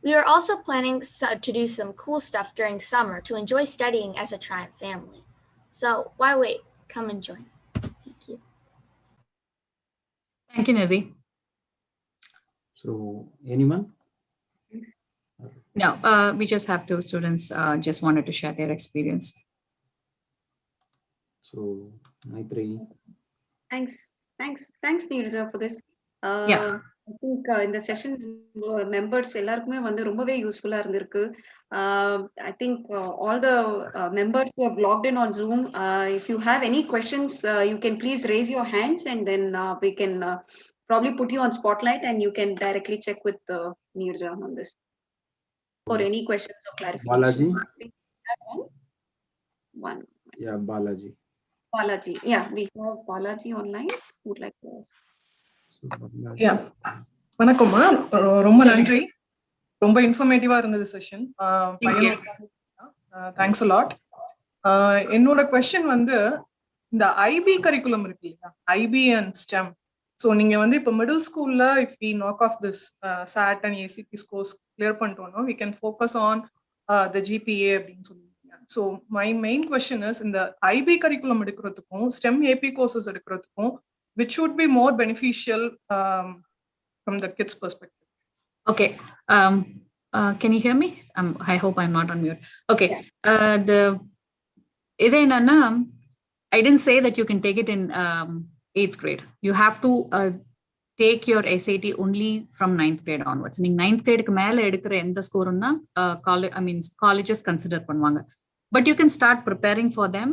We are also planning to do some cool stuff during summer to enjoy studying as a Triumph family. So why wait? Come and join. Thank you. Thank you, Nidhi. So anyone? No, we just have 2 students just wanted to share their experience. So Maitri. Thanks, Neerja, for this. Yeah. I think in the session members எல்லாருக்குமே வந்து ரொம்பவே யூஸ்ஃபுல்லா இருந்திருக்கு. I think all the members who have logged in on Zoom, if you have any questions, you can please raise your hands and then we can probably put you on spotlight and you can directly check with Neerja on this for any questions or clarification. Balaji. I think we have one. Yeah, Balaji. Balaji. Yeah, we have Balaji online. Would like to ask. So, Balaji. Yeah. வணக்கம்மா, ரொம்ப நன்றி. ரொம்ப இன்ஃபர்மேட்டிவா இருந்தது session. Thanks a lot. என்னோட question வந்து இந்த IB curriculum இருக்கு இல்லையா, ஐபி அண்ட் ஸ்டெம். ஸோ நீங்க வந்து இப்போ மிடில் ஸ்கூல்ல if we knock off this SAT and ACP scores clear பண்ணிட்டோம்னா we can focus on the GPA அப்படின்னு சொல்லுவீங்க. So my main question is இந்த ஐபி கரிக்குலம் எடுக்கிறதுக்கும் ஸ்டெம் ஏபி கோர்சஸ் எடுக்கிறதுக்கும் which would be more beneficial from the kids' perspective? Okay. Can you hear me? I hope I'm not on mute. Okay. I didn't say that you can take it in 8th grade. You have to take your SAT only from 9th grade onwards. நீங்க 9th grade க்கு மேல எடுக்கிற எந்த ஸ்கோரும் தான் colleges consider பண்ணுவாங்க. But you can start preparing for them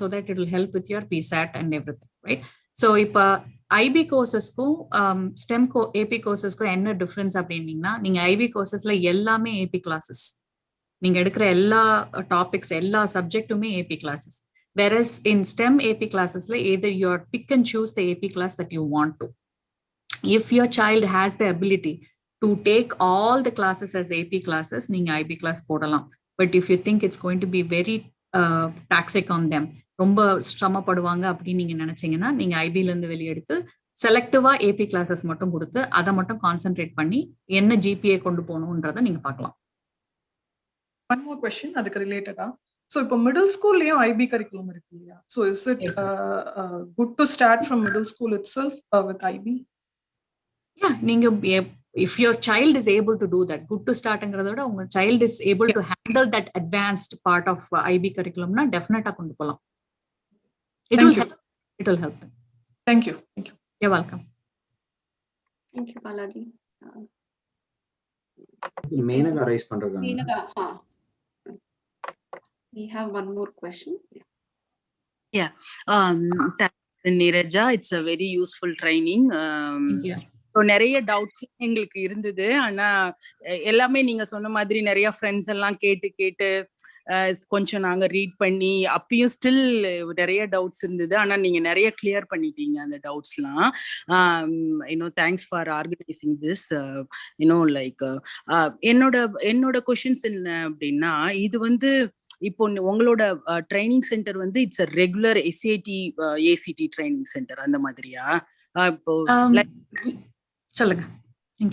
so that it will help with your PSAT and everything, right? So இப்போ IP கோர்சஸ்க்கும் stem AB கோர்சஸ்க்கும் என்ன difference அப்படின்னீங்கன்னா, நீங்க ஐபி கோர்சஸ்ல எல்லாமே ஏபி கிளாஸஸ், நீங்க எடுக்கிற எல்லா டாபிக்ஸ் எல்லா சப்ஜெக்ட்டுமே AP classes. Whereas in STEM AP classes, either you pick and choose the AP class that you want to. If your child has the ability to take all the classes as AP classes, நீங்க IB class போடலாம். But if you think it's going to be very taxing on them, ரொம்ப சிரமப்படுவாங்க அப்படின்னு நீங்க நினைச்சீங்கன்னா, நீங்க ஐபில இருந்து வெளியெடுத்து செலக்டிவா AB classes மட்டும் கொடுத்து அதை மட்டும் கான்சென்ட்ரேட் பண்ணி என்ன ஜிபிஏ கொண்டு போகணுன்றதை நீங்க பார்க்கலாம். One more question அதுக்கு ரிலேட்டடா. ஸோ இப்போ மிடில் ஸ்கூல்லையும் ஐபி கரிக்குலம் இருக்கு இல்லையா? So is it good to start from middle school it self with IP? நீங்க if your child is able to do that, good to startங்கிறத விட உங்க child is able to handle that advanced part of IB curriculumனா டெஃபினட்டா கொண்டு போலாம். It will help them. Thank you. You're welcome. Thank you, Balaji. Menaka raise பண்றாங்க. Menaka, we have one more question. Yeah. Neeraja, it's a very useful training. Thank you. So நிறைய doubts எங்களுக்கு இருந்தது. ஆனா எல்லாமே நீங்க சொன்ன மாதிரி நிறைய ஃப்ரெண்ட்ஸ் எல்லாம் கேட்டு கொஞ்சம் நாங்க ரீட் பண்ணி அப்பயும் ஸ்டில் நிறைய டவுட்ஸ் இருந்தது. ஆனா நீங்க நிறைய கிளியர் பண்ணிட்டீங்க அந்த டவுட்ஸ்லாம். Thanks for organising this. Like என்னோட கொஷின்ஸ் என்ன அப்படின்னா, இது வந்து இப்போ உங்களோட ட்ரைனிங் சென்டர் வந்து it's a regular SAT ACT training centre அந்த மாதிரியா? இப்போ சொல்லுங்க.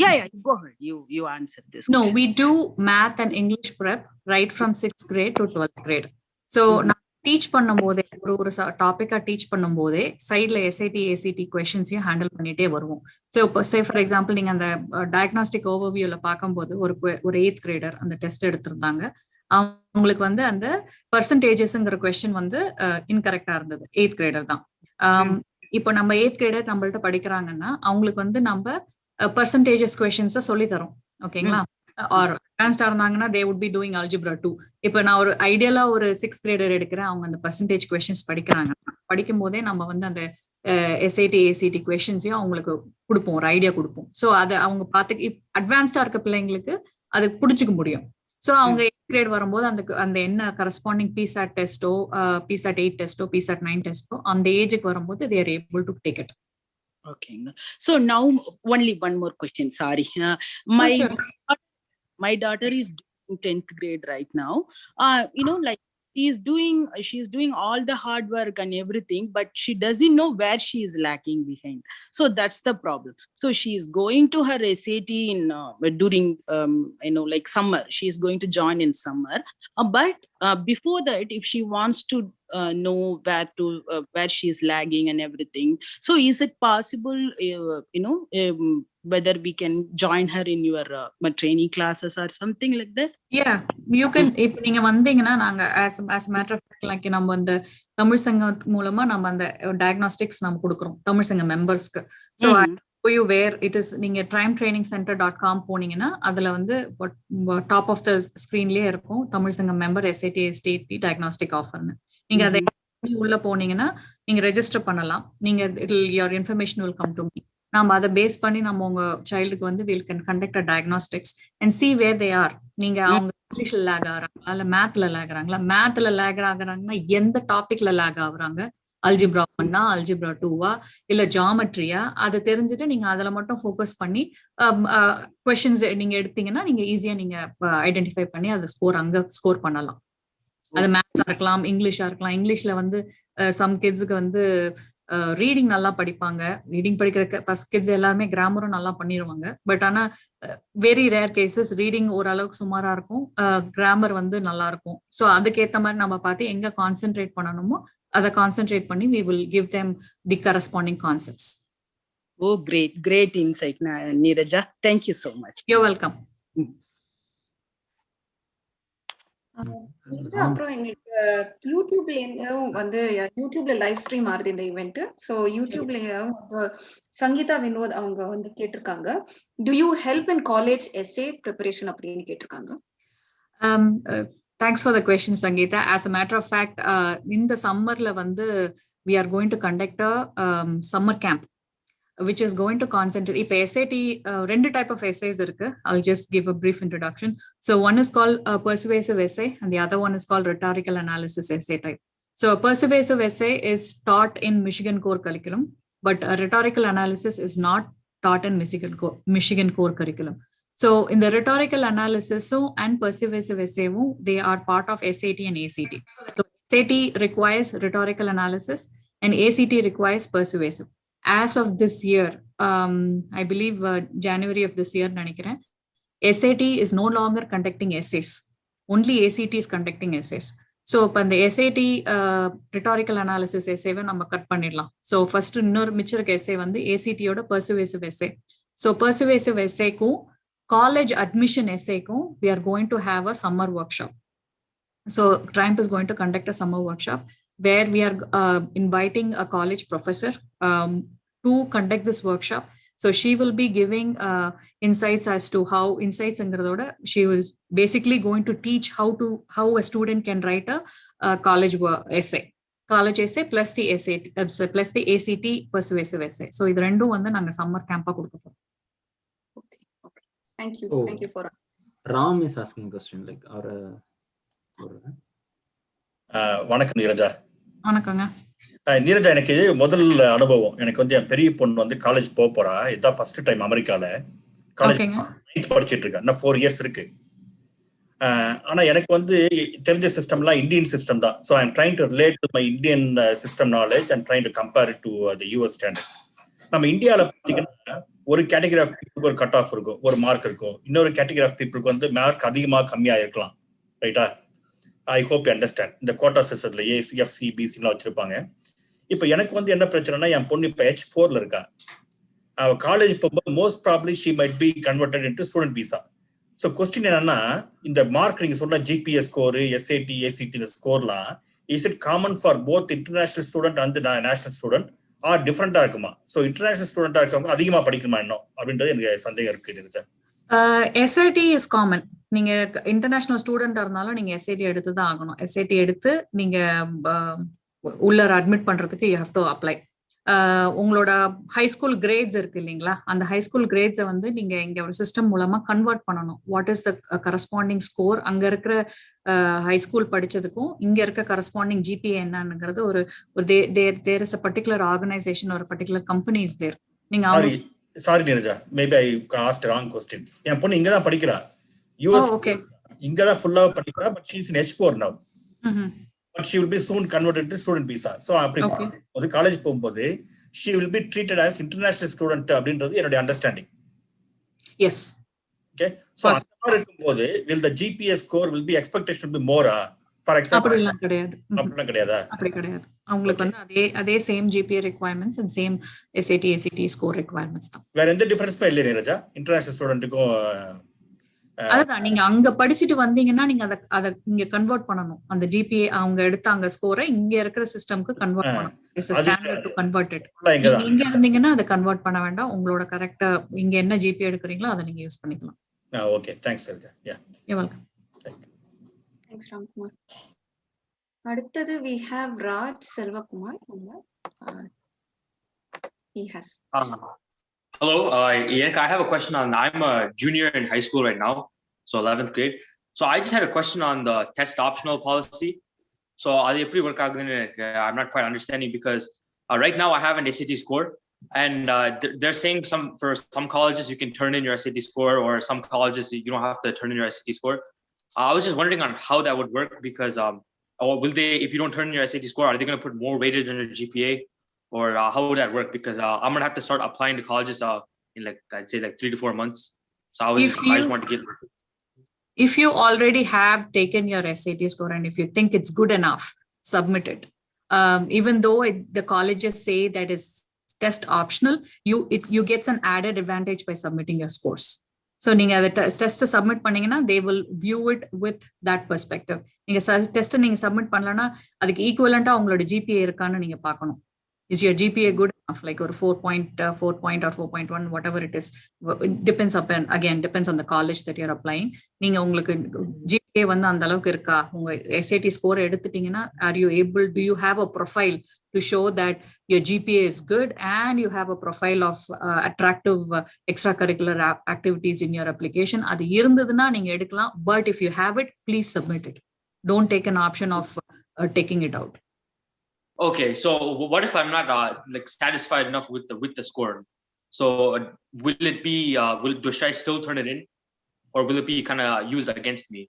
Yeah, go ahead. You answer this. No, we do math and English prep right from 6th grade to 12th grade. So நான் டீச் பண்ணும்போதே ஒரு டாபிக்கா teach பண்ணும்போதே சைட்ல எஸ்ஐடி ஏசிடி கொஸ்டின்ஸையும் ஹேண்டில் பண்ணிட்டே வருவோம். ஸோ இப்போ ஃபார் எக்ஸாம்பிள் நீங்க அந்த டயக்னாஸ்டிக் ஓவர்வியூல பார்க்கும்போது ஒரு 8th கிரேடர் அந்த டெஸ்ட் எடுத்திருந்தாங்க. அவங்களுக்கு வந்து அந்த பர்சன்டேஜஸ்ங்கிற கொஸ்டின் வந்து இன்கரெக்டா இருந்தது. 8th கிரேடர் தான். இப்போ நம்ம 8th கிரேடர் நம்மள்ட்ட படிக்கிறாங்கன்னா அவங்களுக்கு வந்து நம்ம பர்சன்டேஜஸ் கொஸ்டின்ஸை சொல்லி தரோம். ஓகேங்களா? ஆர் அட்வான்ஸ்டா இருந்தாங்கன்னா they would be doing algebra 2. இப்போ நான் ஒரு ஐடியலா ஒரு 6th கிரேடர் எடுக்கிறேன், அவங்க அந்த பர்சன்டேஜ் கொஸ்டின்ஸ் படிக்கிறாங்க. படிக்கும் போதே நம்ம வந்து அந்த எஸ்ஐடி ஏசிடி கொஸ்டின்ஸையும் அவங்களுக்கு கொடுப்போம், ஒரு ஐடியா கொடுப்போம். ஸோ அதை அவங்க பார்த்து அட்வான்ஸ்டா இருக்க பிள்ளைங்களுக்கு அது பிடிச்சிக்க முடியும். ஸோ அவங்க 8th கிரேட் வரும்போது அந்த என்ன கரஸ்பாண்டிங் பிசாட் டெஸ்டோ, பிசாட் 8 டெஸ்டோ, பிசாட் 9 டெஸ்டோ அந்த ஏஜுக்கு வரும்போது they are able to take it. Okay. So now only one more question. Sorry. My daughter is doing 10th grade right now. Like she's doing all the hard work and everything, but she doesn't know where she is lacking behind. So that's the problem. So she is going to her SAT in during like summer. She is going to join in summer. But before that, if she wants to know where she is lagging and everything, so is it possible whether we can join her in your training classes or something like that? Yeah, you can. இப்போ நீங்க வந்தீங்கன்னா நாங்க as a matter of fact like நம்ம அந்த தமிழ் சங்கம் மூலமா நம்ம அந்த டயக்னாஸ்டிக்ஸ் நம்ம கொடுக்குறோம் தமிழ் சங்க மெம்பர்ஸ்க்கு. So you where it is நீங்க timetrainingcenter.com போனீங்கன்னா அதுல வந்து டாப் ஆஃப் த ஸ்கிரீன்லயே இருக்கும் தமிழ் சங்கம் மெம்பர் எஸ்ஐடி எஸ்டிடி டயக்னாஸ்டிக் ஆஃபர்னு. நீங்க அதை உள்ள போனீங்கன்னா நீங்க ரெஜிஸ்டர் பண்ணலாம். நீங்க your information will come to me. நாம அதை பேஸ் பண்ணி நம்ம உங்க சைல்டுக்கு வந்து we'll conduct a diagnostics and see where they are. நீங்க அவங்க இங்கிலீஷ்ல லேக் ஆகுறாங்களா, இல்ல மேத்ல லேக் ஆகுறாங்களா, மேத்ல லேக் ஆகுறாங்கன்னா எந்த டாபிக்ல லேக் ஆகுறாங்க, அல்ஜிப்ரா 1 அல்ஜிப்ரா 2 இல்ல ஜாமெட்ரியா, அதை தெரிஞ்சுட்டு நீங்க அதுல மட்டும் ஃபோக்கஸ் பண்ணி கொஸ்டின்ஸ் நீங்க எடுத்தீங்கன்னா நீங்க ஈஸியா நீங்க ஐடென்டிஃபை பண்ணி அதை அங்க ஸ்கோர் பண்ணலாம். அது மேத்ஸா இருக்கலாம், இங்கிலீஷா இருக்கலாம். இங்கிலீஷ்ல வந்து சம் கிட்ஸுக்கு வந்து ரீடிங் நல்லா படிப்பாங்க. ரீடிங் படிக்கிற ஃபர்ஸ்ட் கிட்ஸ் எல்லாருமே கிராமரும் நல்லா பண்ணிடுவாங்க. பட் ஆனா வெரி ரேர் கேசஸ் ரீடிங் ஓரளவுக்கு சுமாரா இருக்கும், கிராமர் வந்து நல்லா இருக்கும். ஸோ அதுக்கேற்ற மாதிரி நம்ம பார்த்து எங்க கான்சென்ட்ரேட் பண்ணணுமோ அதை கான்சென்ட்ரேட் பண்ணி we will give them the corresponding concepts. Oh, great insight, Neeraja. Thank you so much. You're welcome. அப்புறம் எங்களுக்கு யூடியூப்லயும் வந்து யூடியூப்ல லைவ் ஸ்ட்ரீம் ஆகுது இந்த ஈவெண்ட். ஸோ யூடியூப்லயும் சங்கீதா வினோத் அவங்க வந்து கேட்டிருக்காங்க, do you help in college essay preparation அப்படின்னு கேட்டிருக்காங்க. Thanks for the question, Sangeeta. As a matter of fact, in the summer we are going to conduct a summer camp, which is going to concentrate. If SAT, two type of essays irukku. I'll just give a brief introduction. So one is called a persuasive essay, and the other one is called rhetorical analysis essay type. So a persuasive essay is taught in Michigan core curriculum, but a rhetorical analysis is not taught in Michigan core curriculum. So in the rhetorical analysis and persuasive essay, they are part of SAT and ACT. So SAT requires rhetorical analysis and ACT requires persuasive. As of this year, I believe January of this year, SAT is no longer conducting essays. only ACT is conducting essays. So இப்போ அந்த SAT rhetorical analysis essay-வை நம்ம cut பண்ணிடலாம். So first இன்னொரு மிச்சிருக்க essay வந்து ACT-யோட persuasive essay. So persuasive essay-க்கும் college admission essay-க்கும் we are going to have a summer workshop. So Triumph is going to conduct a summer workshop where we are inviting a college professor to conduct this workshop. So she will be giving insights as to how insights she was basically going to teach how a student can write a college essay plus the SAT plus the ACT persuasive essay. So இது ரெண்டும் வந்து நாங்க summer camp கொடுக்க போறோம். Okay. Thank you. Thank you for Ram is asking a question like வணக்கம் நீரஜா. வணக்கங்க. நீரஜா, எனக்கு முதல் அனுபவம். எனக்கு வந்து என் பெரிய பொண்ணு வந்து காலேஜ் போறா. இதுதான் ஃபர்ஸ்ட் டைம் அமெரிக்கால காலேஜ் படிச்சிட்டு இருக்கா. இன்னும் 4 years இருக்கு. ஆனா எனக்கு வந்து தெரிஞ்ச சிஸ்டம்லாம் இந்தியன் சிஸ்டம் தான். So I'm trying to relate to my Indian system knowledge and trying to compare to the US standard. நம்ம இந்தியாவில் பார்த்தீங்கன்னா ஒரு கேட்டகரி ஆஃப் பீப்புளுக்கு ஒரு கட் ஆஃப் இருக்கும், ஒரு மார்க் இருக்கும். இன்னொரு கேட்டகரி ஆஃப் பீப்புளுக்கு வந்து மார்க் அதிகமாக கம்மியாக இருக்கலாம். ரைட்டா? I hope you understand. இந்த கோட்டா சிஸ்டத்துல ACFC BCலாம் வச்சிருப்பாங்க. இப்போ எனக்கு வந்து என்ன பிரச்சனைனா, என் பொண்ணு இப்போ H4ல இருக்கா. அவ காலேஜ் போகும்போது most probably she might be converted into student visa. So question என்னன்னா, இந்த மார்க் நீங்க சொன்ன GPA ஸ்கோரு, SAT, ACT இந்த ஸ்கோர்லாம் is it common for both international student and national student or டிஃப்ரெண்டா இருக்குமா? ஸோ இன்டர்நேஷனல் ஸ்டூடெண்டா இருக்கவங்க அதிகமாக படிக்கணுமா இன்னும் அப்படின்றது எனக்கு சந்தேகம் இருக்கு. SAT is common. நீங்க இன்டர்நேஷனல் ஸ்டூடெண்டா இருந்தாலும் நீங்க SAT எடுத்து தான் ஆகணும். SAT எடுத்து நீங்க உள்ள அட்மிட் பண்றதுக்கு யூ ஹேவ் டு அப்ளை. உங்களோட ஹைஸ்கூல் கிரேட்ஸ் இருக்கு இல்லைங்களா, அந்த ஹைஸ்கூல் கிரேட்ஸை வந்து நீங்க இங்க ஒரு சிஸ்டம் மூலமா கன்வெர்ட் பண்ணணும். What is the corresponding score, அங்க இருக்கிற ஹைஸ்கூல் படிச்சதுக்கும் இங்க இருக்க கரஸ்பாண்டிங் GPA என்னங்கிறது ஒரு there is a particular organisation ஒரு பர்டிகுலர் கம்பெனி இஸ் தேர். நீங்க sorry Neeraja, maybe I asked wrong question. என் பொண்ணு இங்க தான் படிக்கிறா. US இங்க தான் ஃபுல்லா படிக்கிறா. But she is in H4 now. But she will be soon converted to student visa. So அப்படி ஒரு காலேஜ் போகும்போது she will be treated as international student அப்படின்றது என்னோட அண்டர்ஸ்டாண்டிங். Yes. Okay. So அந்த மாதிரி இருக்கும்போது will the GPA score will be expectation to be more? For example அப்படிலாம் கிடையாது. அப்படிலாம் கிடையாதா? அப்படி கிடையாது. அவங்களுக்கு வந்து அதே same GPA requirements and same SAT ACT score requirements தான். வேற எந்த டிஃபரன்ஸுமே இல்லை நீரஜா இன்டர்நேஷனல் ஸ்டூடெண்ட்டுக்கும்? அதுதான், நீங்க அங்க படிச்சுட்டு வந்தீங்கன்னா நீங்க அதை இங்க கன்வெர்ட் பண்ணணும். அந்த GPA அவங்க எடுத்த அங்க ஸ்கோரை இங்க இருக்கிற சிஸ்டம்க்கு கன்வெர்ட் பண்ணணும். It's a standard to convert it. இங்க இருந்தீங்கன்னா அதை கன்வெர்ட் பண்ண வேண்டாம். உங்களோட கரெக்ட்டா இங்க என்ன GPA எடுக்கறீங்களோ அதை நீங்க யூஸ் பண்ணிக்கலாம். Okay, thanks Neeraja. You welcome. Thanks Ramkumar. அடுத்தது we have Raj Selvakumar. He has Hello, I have a question on, I'm a junior in high school right now, so 11th grade. So I just had a question on the test optional policy. So I'm not quite understanding because right now I have an SAT score and they're saying for some colleges you can turn in your SAT score, or some colleges you don't have to turn in your SAT score. I was just wondering on how that would work because will they, if you don't turn in your SAT score, are they going to put more weightage on your GPA? Or how would that work? Because I'm gonna have to start applying to colleges in I'd say 3 to 4 months. So I just want to get. If you already have taken your SAT score and if you think it's good enough, submit it. Even though the colleges say that is test optional, you get an added advantage by submitting your scores. So நீங்க அதை test submit பண்ணீங்கன்னா they will view it with that perspective. நீங்க test நீங்க submit பண்ணலன்னா அதுக்கு ஈக்குவலண்டா உங்களோட GPA இருக்கான்னு நீங்க பார்க்கணும். Is your GPA good enough, like or 4.4 or 4.1, whatever it is? It depends on the college that you're applying. நீங்க உங்களுக்கு GPA வந்து அந்த அளவுக்கு இருக்கா, உங்க SAT ஸ்கோர் எடுத்துட்டீங்கன்னா do you have a profile to show that your GPA is good and you have a profile of attractive extracurricular activities in your application? அது இருந்ததுன்னா நீங்க எடுக்கலாம். But if you have it, please submit it. Don't take an option of taking it out. Okay, so what if I'm not satisfied enough with the score? So will it be should I still turn it in, or will it be kind of used against me?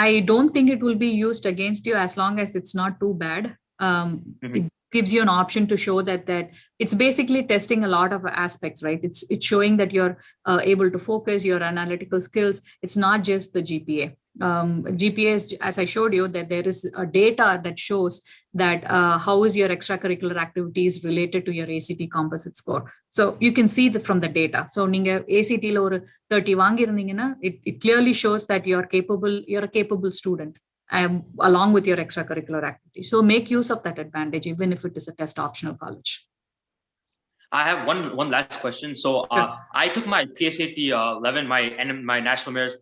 I don't think it will be used against you as long as it's not too bad. gives you an option to show that it's basically testing a lot of aspects, right? It's showing that you're able to focus your analytical skills. It's not just the GPA. GPA is, as I showed you, that there is a data that shows that how is your extracurricular activities related to your ACT composite score. So you can see that from the data. So ninga ACT la or 30 vaangirundingena, it clearly shows that you're a capable student. Along with your extracurricular activity. So make use of that advantage, even if it is a test optional college. I have one last question. So I took my PSAT 11, my national merit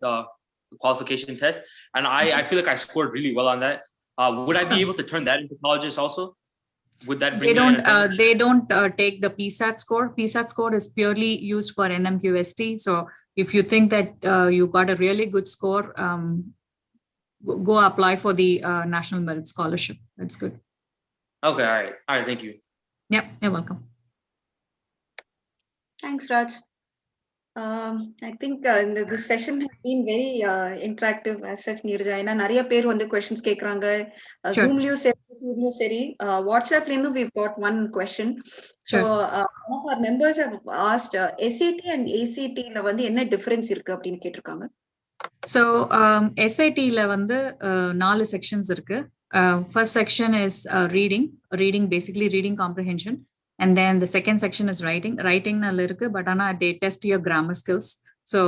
qualification test, and I feel like I scored really well on that. Would I be able to turn that into colleges also? Would that bring they don't take the PSAT score. PSAT score is purely used for NMQST. So if you think that you got a really good score, go apply for the National Merit Scholarship. That's good. Okay, all right, thank you. Yep, you're welcome. Thanks, Raj. I think this session has been very interactive as such, Neeraj. ஏன்னா நிறைய பேர் வந்து questions கேக்குறாங்க. Zoomலயும் சரி, YouTubeலயும் சரி, WhatsAppலயும் we've got one question. So one of our members have asked SAT and ACT ல வந்து என்ன difference இருக்கு அப்படின்னு கேட்டிருக்காங்க. So SAT ல வந்து 4 sections இருக்கு. First section is reading, basically reading comprehension. And then the second section is writing nalla irukku, but they test your grammar skills. So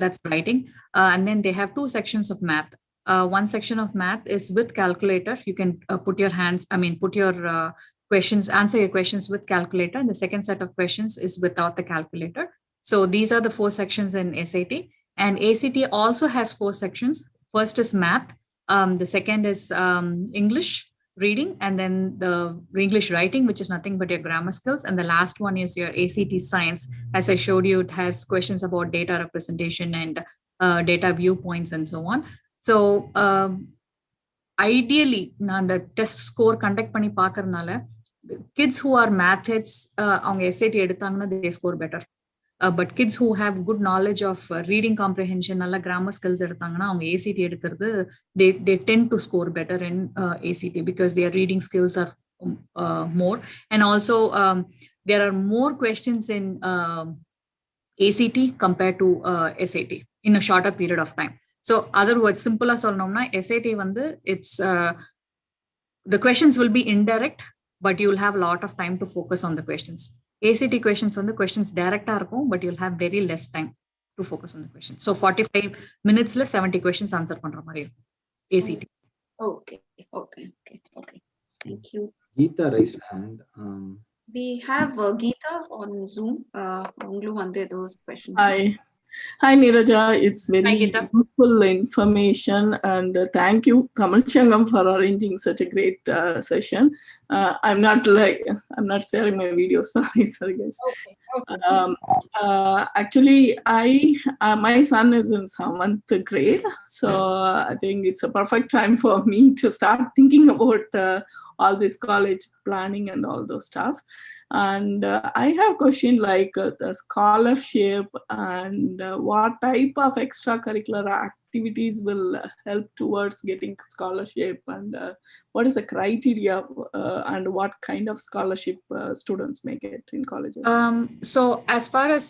that's writing. And then they have 2 sections of math. One section of math is with calculator. You can put your questions, answer your questions with calculator. And the second set of questions is without the calculator. So these are the 4 sections in SAT. And ACT also has 4 sections. First is math. The second is English reading, and then the English writing, which is nothing but your grammar skills. And the last one is your ACT science. As I showed you, it has questions about data representation and data viewpoints and so on. So ideally, the test score conduct panni paakarnala, kids who are math heads, avanga SAT eduthaangana they score better. But kids who have good knowledge of reading comprehension, nalla grammar skills eduthaangana avanga ACT edukkiradhu, they tend to score better in ACT because their reading skills are more. And also there are more questions in ACT compared to SAT in a shorter period of time. So other words, simple ah solnomna, SAT vandu it's the questions will be indirect, but you'll have a lot of time to focus on the questions. ACT questions on the questions direct இருக்கும், but you'll have very less time to focus on the questions. So 45 minutes la 70 questions answer பண்ற மாதிரி இருக்கும் ACT. Okay. Thank you. Geeta raised hand. We have Geeta on Zoom. அவங்களும் வந்து those questions. Hi Neeraja, it's very useful information, and thank you Tamil Changam for arranging such a great session. I'm not sharing my video, sorry guys. Okay. Actually my son is in 7th grade, so I think it's a perfect time for me to start thinking about all this college planning and all those stuff. And I have a question like the scholarship and what type of extracurricular activities will help towards getting scholarship, and what is the criteria and what kind of scholarship students may get in colleges? So as far as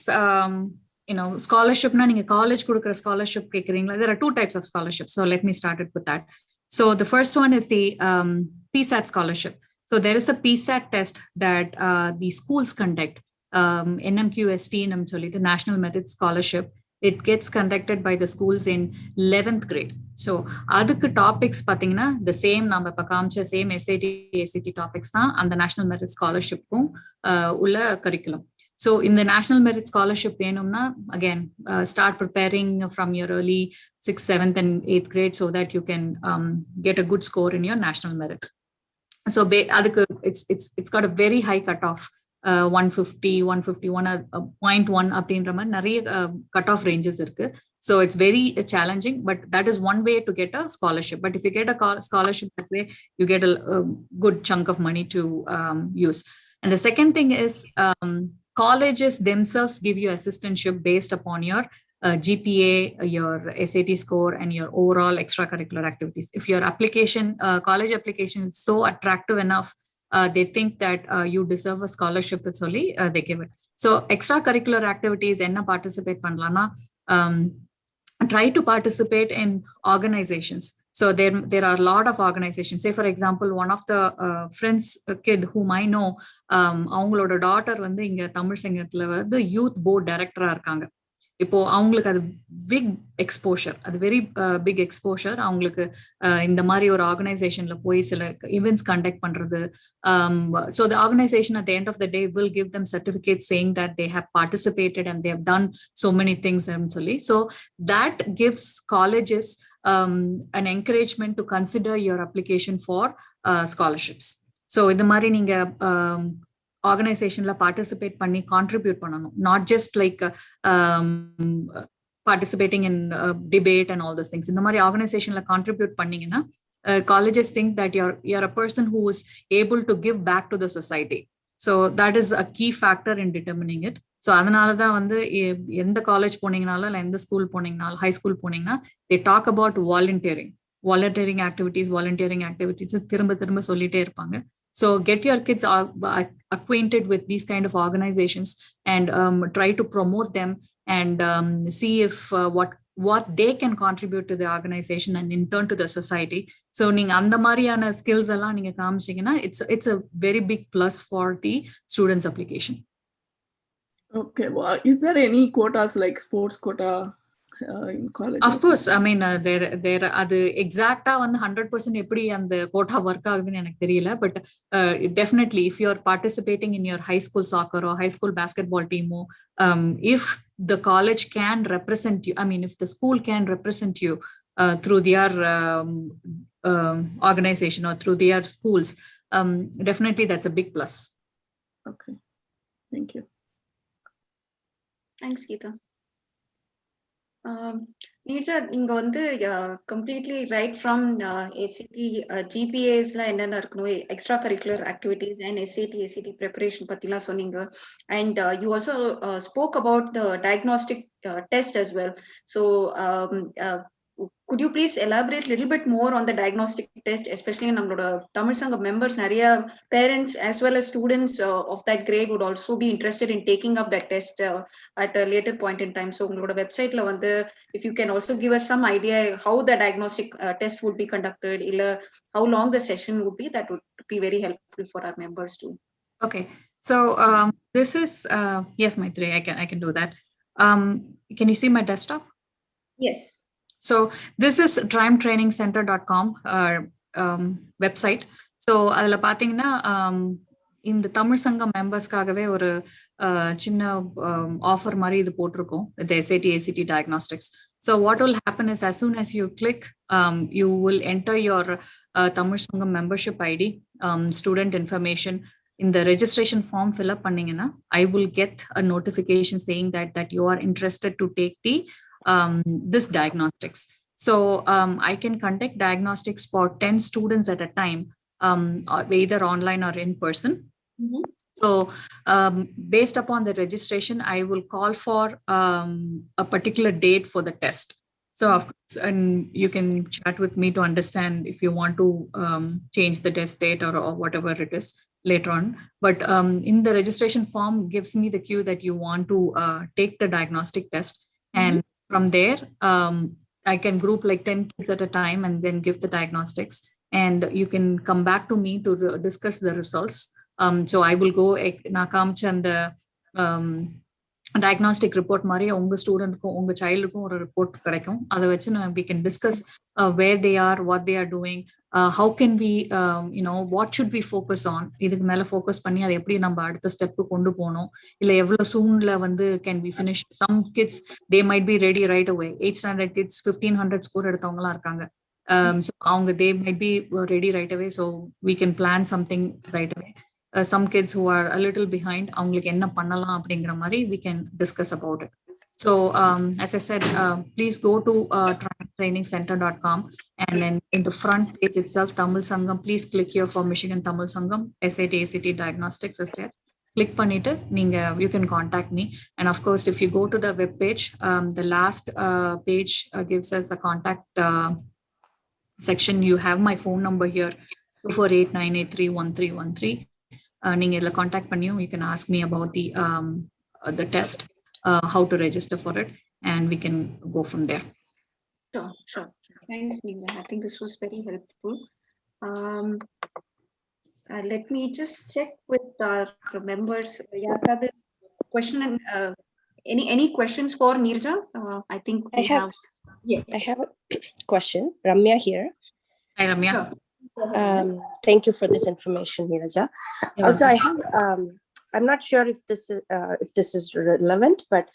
scholarship na ninga college kudukra scholarship kekringla, there are 2 types of scholarships. So let me start it with that. So the first one is the PSAT scholarship. So there is a PSAT test that the schools conduct, NMQST nam solli, the National Merit Scholarship. It gets conducted by the schools in 11th grade. So adukku topics pathina the same nama pa kaamcha same SAT ACT topics da and the National Merit Scholarship ku ulla curriculum. So in the National Merit Scholarship venumna, again start preparing from your early 6th, 7th and 8th grade so that you can get a good score in your National Merit. So it's got a very high cutoff, 150, 151, 0.1 அப்படின்ற மாதிரி நிறைய cutoff ranges இருக்கு. So it's very challenging, but that is one way to get a scholarship. But if you get a scholarship that way, you get a good chunk of money to use. And the second thing is colleges themselves give you assistantship based upon your GPA, your SAT score, and your overall extracurricular activities. If your application, college application is so attractive enough they think that you deserve a scholarship, solely they give it. So extracurricular activities enna participate panlana, try to participate in organizations. So there are a lot of organizations. Say for example, one of the friends kid whom I know, அவங்களோட daughter வந்து இங்க தமிழ் சங்கத்துல வந்து youth board director இருக்காங்க. இப்போ அவங்களுக்கு அது big exposure, அது வெரி பிக் எக்ஸ்போஷர். அவங்களுக்கு இந்த மாதிரி ஒரு ஆர்கனைசேஷன்ல போய் சில ஈவெண்ட்ஸ் கண்டக்ட் பண்றது. So the organization at the end of the day will give them certificates saying that they have participated and they have done so many things and சொல்லி. So that gives colleges an encouragement to consider your application for scholarships. So இந்த மாதிரி நீங்க ஆர்கனைசேஷன்ல participate பண்ணி contribute பண்ணணும். Not just like participating in debate and all those things. இந்த மாதிரி ஆர்கனைசேஷன்ல contribute பண்ணீங்கன்னா colleges think that you're a person who is able to give back to the society. So that is a key factor in determining it. So அதனால தான் வந்து எந்த college போனீங்கனாலும் இல்லை எந்த school போனீங்கனாலும், high school போனீங்கன்னா they talk about volunteering activities திரும்ப திரும்ப சொல்லிட்டே இருப்பாங்க. So get your kids acquainted with these kind of organizations and try to promote them and see if what they can contribute to the organization and in turn to the society. So நீங்க அந்த மாதிரியான skills எல்லாம் நீங்க காமிச்சீங்கன்னா it's a very big plus for the students application. Okay, well, is there any quotas like sports quota in colleges? Of course, I mean there அது எக்ஸாக்ட்டா வந்து 100% எப்படி அந்த quota work ஆகுதுன்னு எனக்கு தெரியல. But definitely if you are participating in your high school soccer or high school basketball team, if the college can represent you, I mean if the school can represent you through their organization or through their schools, definitely that's a big plus. Okay, thank you. Thanks, Geeta. Neerja, நீங்க வந்து completely right from ACT GPAs ல என்னென்ன இருக்கணும், extra curricular activities and SAT preparation பத்திலாம் சொன்னீங்க. And you also spoke about the diagnostic test as well. So could you please elaborate a little bit more on the diagnostic test, especially நம்மளோட தமிழ் சங்கம் members, நிறைய parents as well as students of that grade would also be interested in taking up that test at a later point in time. So உங்களோட websiteல வந்து if you can also give us some idea how the diagnostic test would be conducted, இல்ல how long the session would be, that would be very helpful for our members too. Okay, so this is yes Maitri, I can do that. Can you see my desktop? Yes. So this is triumphtrainingcenter.com website. So அதுல பாத்தீங்கன்னா இந்த தமிழ் சங்கம் மெம்பர்ஸ்க்காகவே ஒரு சின்ன offer மாதிரி இது போட்டிருக்கோம், the ACT diagnostics. So what will happen is as soon as you click, you will enter your Tamil சங்கம் membership ID, student information. In the registration form fill up பண்ணீங்கன்னா I will get a notification saying that you are interested to take the this diagnostics. So I can conduct diagnostics for 10 students at a time, either online or in person. Mm-hmm. So based upon the registration, I will call for a particular date for the test. So of course, and you can chat with me to understand if you want to change the test date or whatever it is later on. But in the registration form gives me the cue that you want to take the diagnostic test. Mm-hmm. And from there, I can group like 10 kids at a time and then give the diagnostics. And you can come back to me to discuss the results. So I will go, na kaamcha diagnostic report மாதிரி உங்க ஸ்டூடெண்ட்க்கும் உங்க சைல்டுக்கும் ஒரு report கிடைக்கும். அதை வச்சு we can discuss where they are, what they are doing, how can we, what should we focus on, இதுக்கு மேல focus பண்ணி அதை எப்படி நம்ம அடுத்த ஸ்டெப்க்கு கொண்டு போகணும், இல்லை எவ்வளவு சூன்ல வந்து can we finish. Some kids they might be ready right away. 8th standard kids 1500 score எடுத்தவங்கலாம் இருக்காங்க. So அவங்க they might be ready right away, so we can plan something right away. Some kids who are a little behind, அவங்களுக்கு என்ன பண்ணலாம் அப்படிங்கிற மாதிரி we can discuss about it. So as I said, please go to triumphtrainingcenter.com and then in the front page itself, Tamil Sangam, please click here for Michigan Tamil Sangam, SAT ACT diagnostics is there. Click பண்ணிட்டு நீங்க you can contact me. And of course, if you go to the web page, the last page gives us the contact section. You have my phone number here. 248-983-1313. நீங்க இதுல contact பண்ணியும் you can ask me about the test, how to register for it, and we can go from there. Sure. Thanks, Neera. I think this was very helpful. Let me just check with our members. The question and any questions for Neerja? I think we have. Yeah. I have a question. Ramya here. Hi, Ramya. Thank you for this information, Neeraja. Also, I have. I'm not sure if this is relevant, but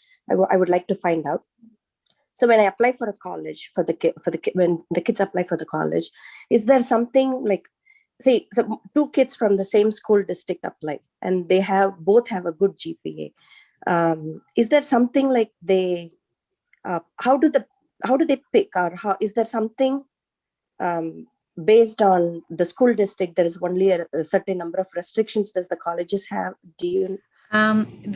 I would like to find out. So when I apply for a college when the kids apply for the college, is there something like, say, so 2 kids from the same school district apply and they both have a good GPA? Is there something like how do they pick, or how is there something based on the school district? There is only a certain number of restrictions does the colleges have? Do you?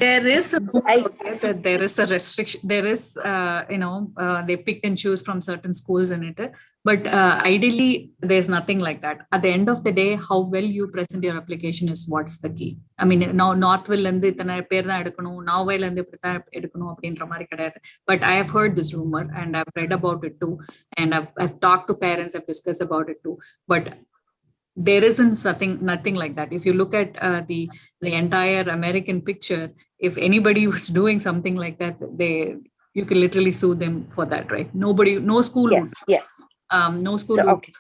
There is a restriction. There is, they pick and choose from certain schools in it. But ideally, there's nothing like that. At the end of the day, how well you present your application is what's the key. I mean, now Northville and Norwell and but I have heard this rumor and I've read about it too. And I've talked to parents, I've discussed about it too. But there isn't nothing like that. If you look at the entire American picture, if anybody was doing something like that, you could literally sue them for that, right? No school would. Yes. No school so, would. Okay.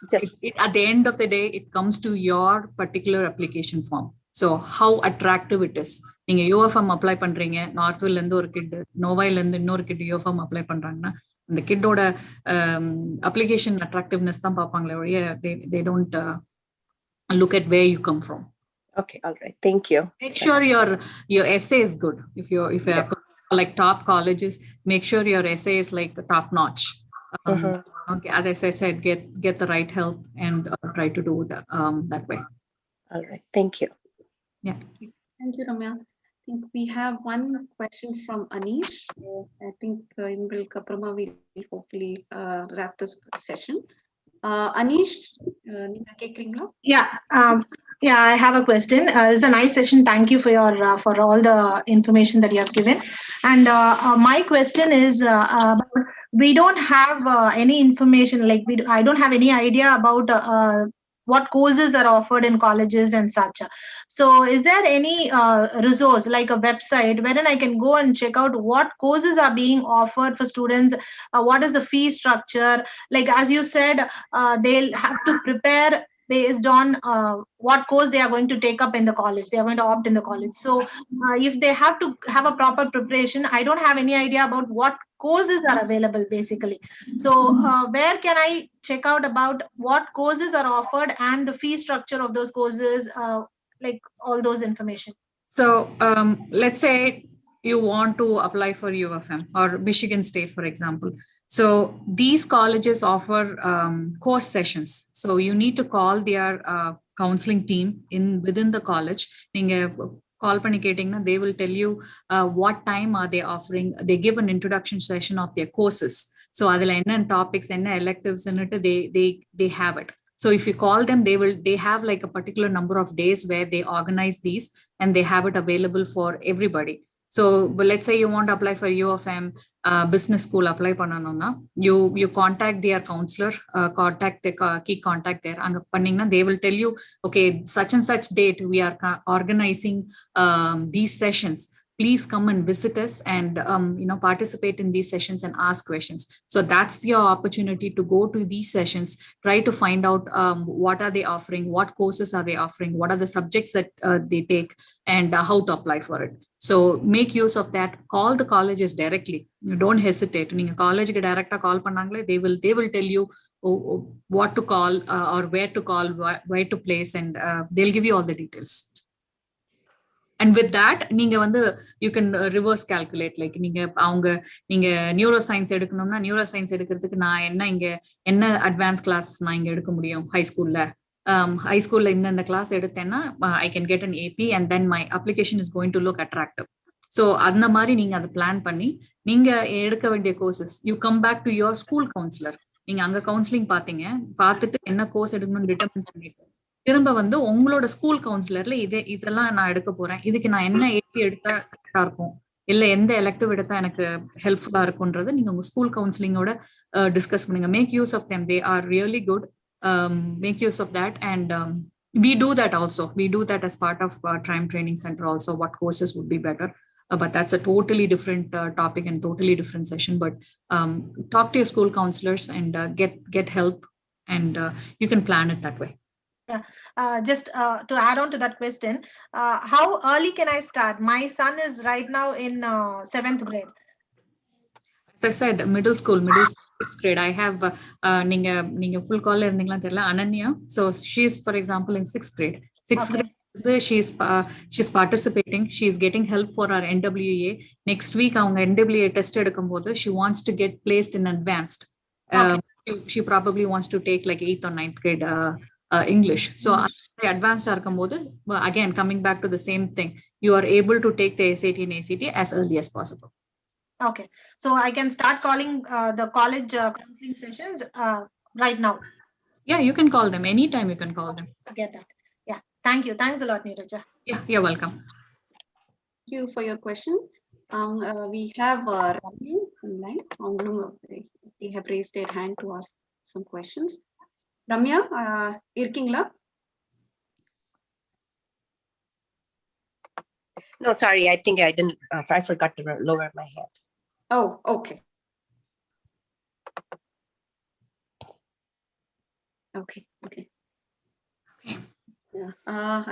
At the end of the day, it comes to your particular application form. So how attractive it is. நீங்க UFM apply பண்றீங்க, நார்த்வில் இருந்து ஒரு kit, நோவாயில இருந்து இன்னொரு kit UFM apply பண்றாங்கன்னா, அந்த கிட்டோட application attractiveness தான் பார்ப்பாங்களே ஒழிய they don't look at where you come from. Okay, all right. Thank you. Make sure your essay is good. If you have like top colleges, make sure your essay is like top notch. Okay, as I said, get the right help and try to do it that way. All right. Thank you. Yeah. Thank you, Ramya. I think we have one question from Anish. I think we'll hopefully wrap this session. Anish, Yeah, I have a question. It's a nice session. Thank you for all the information that you have given. And my question is, we don't have any information, like I don't have any idea about what courses are offered in colleges and such. So is there any resource, like a website wherein I can go and check out what courses are being offered for students? What is the fee structure? Like, as you said, they'll have to prepare based on what course they are going to take up in the college. They are going to opt in the college. So if they have to have a proper preparation, I don't have any idea about what courses are available basically. So where can I check out about what courses are offered and the fee structure of those courses, like all those information? So let's say you want to apply for UFM or Michigan State, for example. So these colleges offer course sessions. So you need to call their counseling team within the college. Call பண்ணி கேட்டிங்கன்னா, they will tell you what time are they offering. They give an introduction session of their courses. So அதில் என்ன topics, என்ன electives they have it. So if you call them, they have like a particular number of days where they organize these and they have it available for everybody. So but let's say you want to apply for UFM business school, apply பண்ணனும்னா you contact their counselor, contact the key contact there. அங்க பண்ணீங்கன்னா they will tell you, okay, such and such date we are organizing these sessions. Please come and visit us and participate in these sessions and ask questions. So that's your opportunity to go to these sessions, try to find out what are they offering, what courses are they offering, what are the subjects that they take, and how to apply for it. So make use of that. Call the colleges directly. Don't hesitate. Ninga college ku direct call pannangle, they will tell you what to call or where to call, where to place, and they'll give you all the details. And with that, you can reverse calculate. Like நீங்க neuroscience எடுக்கணும்னா neuroscience எடுக்கிறதுக்கு நான் என்ன advanced classes நான் இங்க எடுக்க முடியும் high school இந்த class எடுத்தேன்னா I can get an AP and then my application is going to look attractive. So அந்த மாதிரி நீங்க அதை பிளான் பண்ணி நீங்க எடுக்க வேண்டிய courses, you come back to your school counselor. நீங்க அங்க கவுன்சிலிங் பார்த்துட்டு என்ன கோர்ஸ் எடுக்கணும்னு டிட்டர்மின் பண்ணிட்டு திரும்ப வந்து உங்களோட ஸ்கூல் கவுன்சிலர்ல இதெல்லாம் நான் எடுக்க போறேன், இதுக்கு நான் என்ன ஏபி எடுத்தா கரெக்டா இருக்கும், இல்ல எந்த எலெக்டிவ் எடுத்தா எனக்கு ஹெல்ப்ஃபுல்லா இருக்கும்ன்றது நீங்க உங்க ஸ்கூல் கவுன்சிலிங்கோட டிஸ்கஸ் பண்ணுங்க. Make use of them, they are really good. Make use of that, and we do that also. We do that as part of Triumph Training Center also, what courses would be better. But that's a totally different topic and totally different session. But talk to your school counselors and get help, and you can plan it that way. Yeah. Just to add on to that question, how early can I start? My son is right now in 7th grade. As I said, middle school, 6th grade. I have நீங்க full call இருந்தீங்களா தெரியல, Ananya. So she's, for example, in 6th grade. 6th grade. She's participating. She's getting help for our NWA. Next week, அவங்க NWA test எடுக்கும்போது she wants to get placed in advanced. She probably wants to take like 8th or 9th grade English. So advanced இருக்கும்போது, again coming back to the same thing, you are able to take the SAT and ACT as early as possible. Okay, so I can start calling the college counseling sessions right now. Yeah, you can call them anytime. You can call them. I get that. Yeah, thank you. Thanks a lot, Neeraja. Yeah, you're welcome. Thank you for your question. We have Ramya online. They have raised their hand to ask some questions. Ramya, இருக்கீங்களா? No, sorry. I think I didn't. I forgot to lower my hand. Oh, okay. Okay. Yeah.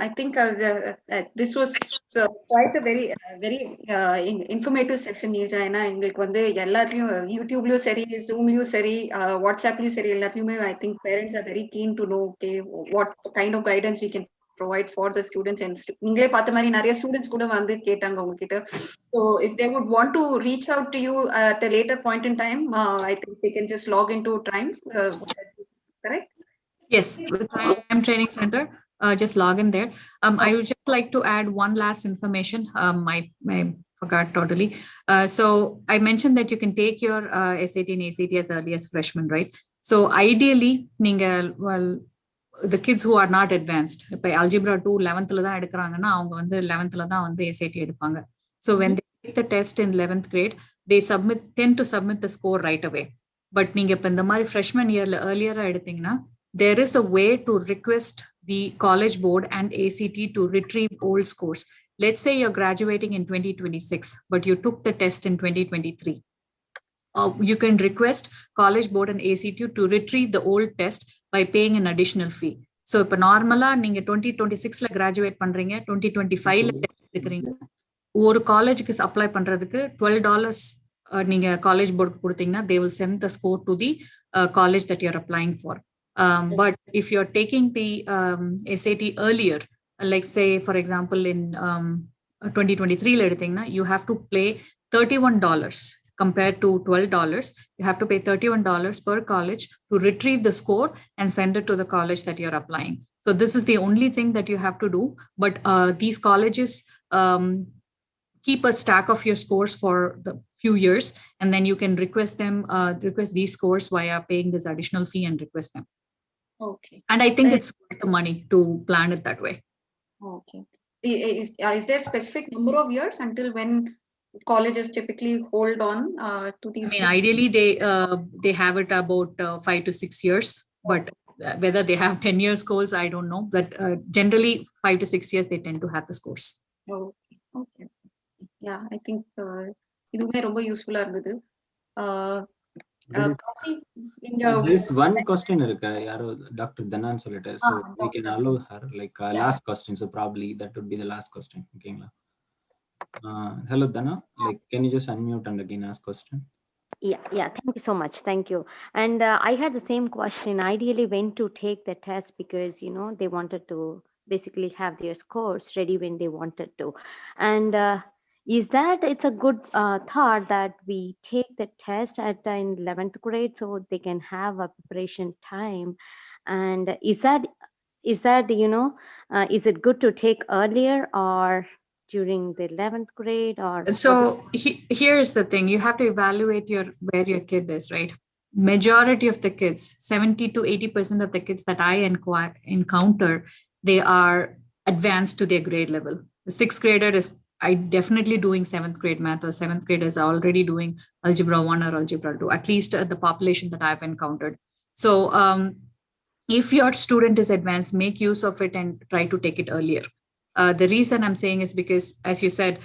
I think this was quite a very informative session. ஏன்னா எங்களுக்கு வந்து எல்லாத்தையும் யூடியூப்லயும் சரி, ஜூம்லயும் சரி, வாட்ஸ்அப்லயும் சரி, எல்லாத்தையுமே I think parents are very keen to know, okay, what kind of guidance we can provide for the students. And நீங்களே பார்த்த மாதிரி நிறைய ஸ்டூடெண்ட்ஸ் கூட வந்து கேட்டாங்க உங்ககிட்ட. So if they would want to reach out to you at a later point in time, I think they can just log into Triumph. Correct? Yes, with Triumph Training Center. Just log in there. I would just like to add one last information. I forgot totally. So I mentioned that you can take your SAT and ACT as early as freshman, right? So ideally, the kids who are not advanced, இப்போ algebra 2 11th தான் எடுக்கறாங்கன்னா அவங்க வந்து 11th தான் வந்து SAT எடுப்பாங்க. So when they take the test in 11th grade, they tend to submit the score right away. But நீங்க இப்போ இந்த மாதிரி freshman yearல earlier எடுத்தீங்கன்னா, there is a way to request the college board and ACT to retrieve old scores. Let's say you're graduating in 2026, but you took the test in 2023. You can request college board and ACT to retrieve the old test by paying an additional fee. So இப்போ நார்மலா நீங்க 2026ல graduate பண்றீங்க, 2025ல எடுக்கிறீங்க, ஒரு காலேஜுக்கு apply பண்றதுக்கு $12 நீங்க college போர்டுக்கு கொடுத்தீங்கன்னா they will send the score to the college that you're applying for. But if you're taking the SAT earlier, like say for example in 2023 editing, you have to pay $31 compared to $12. You have to pay $31 per college to retrieve the score and send it to the college that you're applying. So this is the only thing that you have to do. But these colleges keep a stack of your scores for the few years, and then you can request these scores via paying this additional fee and request them. Okay. And I think it's worth the money to plan it that way. Okay. Is there a specific number of years until when colleges typically hold on to these? I mean, ideally they have it about 5 to 6 years, but whether they have 10-year scores, I don't know. But generally 5 to 6 years they tend to have the scores. Okay. Yeah, I think இதுமே ரொம்ப யூஸ்ஃபுல்லா இருந்தது. There's one question irukka, yaro Dr. Dhanan solliட்டு, so we can allow her like last question, so probably that would be the last question. Okay. Hello Dhana, like can you just unmute and again ask question? Yeah, thank you so much. Thank you. And I had the same question. Ideally when to take the test, because they wanted to basically have their scores ready when they wanted to. And is that it's a good thought that we take the test at in 11th grade so they can have a preparation time? And is that is it good to take earlier or during the 11th grade? Or so here's the thing, you have to evaluate where your kid is, right? majority of the kids, 70 to 80% of the kids that I encounter, they are advanced to their grade level. The sixth grader is definitely doing seventh grade math, or seventh graders are already doing algebra 1 or algebra 2, at least the population that I've encountered. So if your student is advanced, make use of it and try to take it earlier. The reason I'm saying is because, as you said,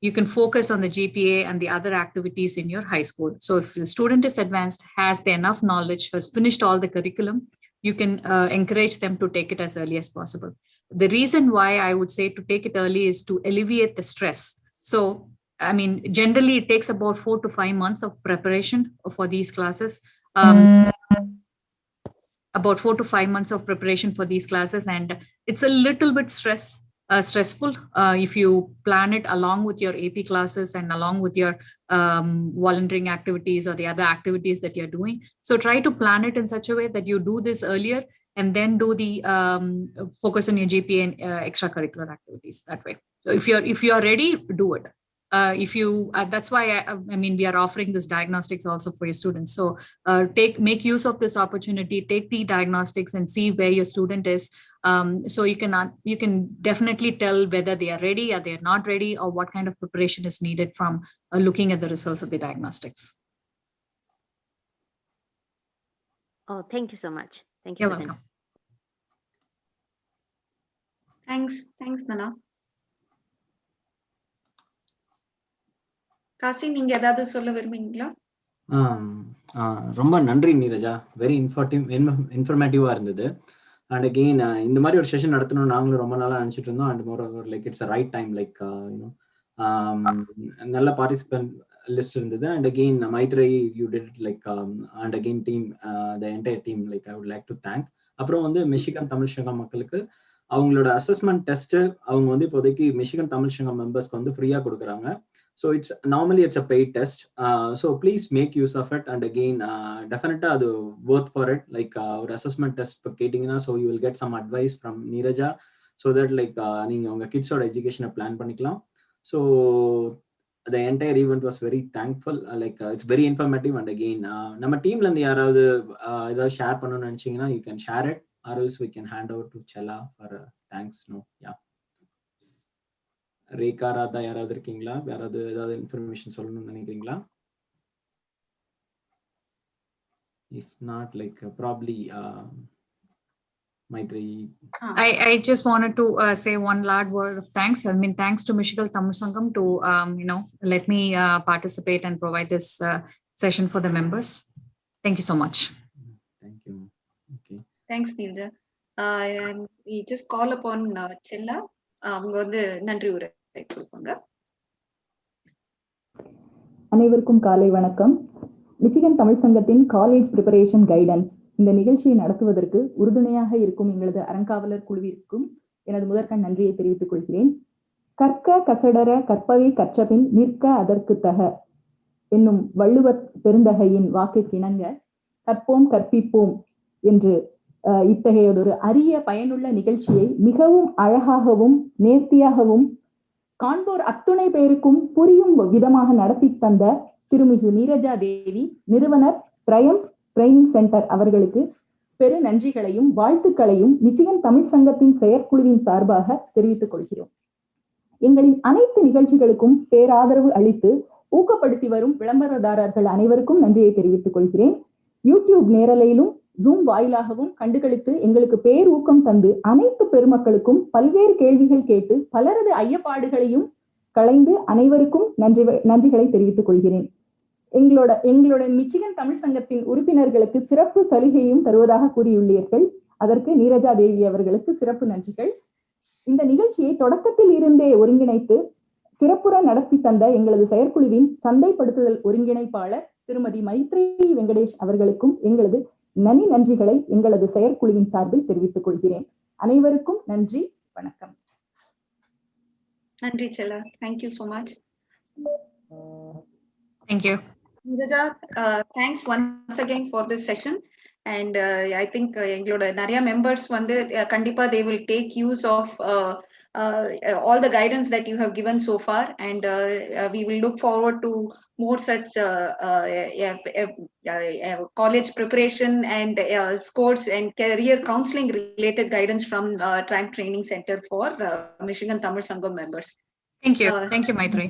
you can focus on the GPA and the other activities in your high school. So if the student is advanced, has the enough knowledge, has finished all the curriculum, you can encourage them to take it as early as possible. The reason why I would say to take it early is to alleviate the stress. So, I mean, generally it takes about 4 to 5 months of preparation for these classes. About 4 to 5 months of preparation for these classes, and it's a little bit stressful if you plan it along with your AP classes and along with your volunteering activities or the other activities that you're doing. So try to plan it in such a way that you do this earlier and then do the focus on your GPA and extracurricular activities that way. So if you're ready, do it. That's why I mean, we are offering this diagnostics also for your students. So make use of this opportunity, take the diagnostics and see where your student is. So you can definitely tell whether they are ready or they are not ready, or what kind of preparation is needed from looking at the results of the diagnostics. Oh, thank you so much. Thank you. You're welcome. Thanks, Nana. Kashi, நீங்க ஏதாவது சொல்ல விரும்புறீங்களா? ரொம்ப நன்றி Neeraja, very இன்ஃபர்மேட்டிவா இருந்தது. And again இந்த மாதிரி ஒரு செஷன் நடத்தணும் நாங்களும் ரொம்ப நாளா நினைச்சிட்டு இருந்தோம். And more like it's right time, like நல்ல பார்ட்டிசிபென்ட் லிஸ்ட் இருந்தது. And again Maitrey you did like and again team, the entire team, like I would like to thank. அப்புறம் வந்து மிஷிகன் தமிழ் சங்கம் மக்களுக்கு அவங்களோட அசஸ்மெண்ட் டெஸ்ட் அவங்க இப்போதைக்கு மிஷிகன் தமிழ் சங்கம் மெம்பர்ஸ்க்கு ஃப்ரீயா கொடுக்குறாங்க. So normally it's a paid test. So please make use of it. And again, definitely adu worth for it. Like our assessment test packaging, so you will get some advice from Neeraja, so that like neenga unga kids oda education plan panikalam. So the entire event was very thankful. It's very informative. And again, nama team la irundhu yaravadu edha share pannonu nenachingina, you can share it, or else we can hand over to Chella for thanks. No, yeah. Rekha, Radha யாராவது இருக்கீங்களா? யாராவது ஏதாவது information சொல்லணும்னு நினைக்கிறீங்களா? If not, like probably Maitri. I just wanted to say one loud word of thanks. I mean, thanks to Michigan Tamil Sangam to let me participate and provide this session for the members. Thank you so much. Thank you. Okay. Thanks, Neeraja. And we just call upon Chella. அவங்க நன்றி உரை கொடுப்பாங்க. அனைவருக்கும் காலை வணக்கம். Michigan Tamil சங்கத்தின் college preparation guidance இந்த நிகழ்ச்சியை நடத்துவதற்கு உறுதுணையாக இருக்கும் எங்களது அறங்காவலர் குழுவிற்கும் எனது முதற்கண் நன்றியை தெரிவித்துக் கொள்கிறேன். கற்க கசடர கற்பவை கற்றபின் நிற்க அதற்கு தக என்னும் வள்ளுவர் பெருந்தகையின் வாக்குக்கு இணங்க கற்போம் கற்பிப்போம் என்று இத்தகையதொரு அரிய பயனுள்ள நிகழ்ச்சியை மிகவும் அழகாகவும் நேர்த்தியாகவும் காண்போர் அத்துணை பேருக்கும் புரியும் விதமாக நடத்தி தந்த திருமிகு நீரஜா தேவி, நிறுவனர் ட்ரையம்ப் ட்ரைனிங் சென்டர் அவர்களுக்கு பெரு நன்றிகளையும் வாழ்த்துக்களையும் மிச்சிகன் தமிழ் சங்கத்தின் செயற்குழுவின் சார்பாக தெரிவித்துக் கொள்கிறோம். எங்களின் அனைத்து நிகழ்ச்சிகளுக்கும் பேராதரவு அளித்து ஊக்கப்படுத்தி வரும் விளம்பரதாரர்கள் அனைவருக்கும் நன்றியை தெரிவித்துக் கொள்கிறேன். யூடியூப் நேரலையிலும் ஜூம் வாயிலாகவும் கண்டுகளித்து எங்களுக்கு பேர் ஊக்கம் தந்து அனைத்து பெருமக்களுக்கும் பல்வேறு கேள்விகள் கேட்டு பலரது ஐயப்பாடுகளையும் களைந்து அனைவருக்கும் நன்றிகளை தெரிவித்துக் கொள்கிறேன். எங்களோட மிச்சிகன் தமிழ் சங்கத்தின் உறுப்பினர்களுக்கு சிறப்பு சலுகையும் தருவதாக கூறியுள்ளீர்கள். அதற்கு நீரஜா தேவி அவர்களுக்கு சிறப்பு நன்றிகள். இந்த நிகழ்ச்சியை தொடக்கத்தில் இருந்தே ஒருங்கிணைத்து சிறப்புற நடத்தி தந்த எங்களது செயற்குழுவின் சந்தைப்படுத்துதல் ஒருங்கிணைப்பாளர் திருமதி மைத்ரி வெங்கடேஷ் அவர்களுக்கும் எங்களது நன்றிகளை எங்களது செயற்குழுவின் சார்பில் தெரிவித்துக் கொள்கிறேன். அனைவருக்கும் நன்றி, வணக்கம். நன்றி செல்லா. Thank you so much. Thank you. Neeraja, thanks once again for this session. and I think எங்களோட நிறைய members வந்து கண்டிப்பா they will take use of all the guidance that you have given so far, and we will look forward to more such college preparation and scores and career counseling related guidance from Triumph Training Center for Michigan Tamil Sangam members. Thank you, Maitri.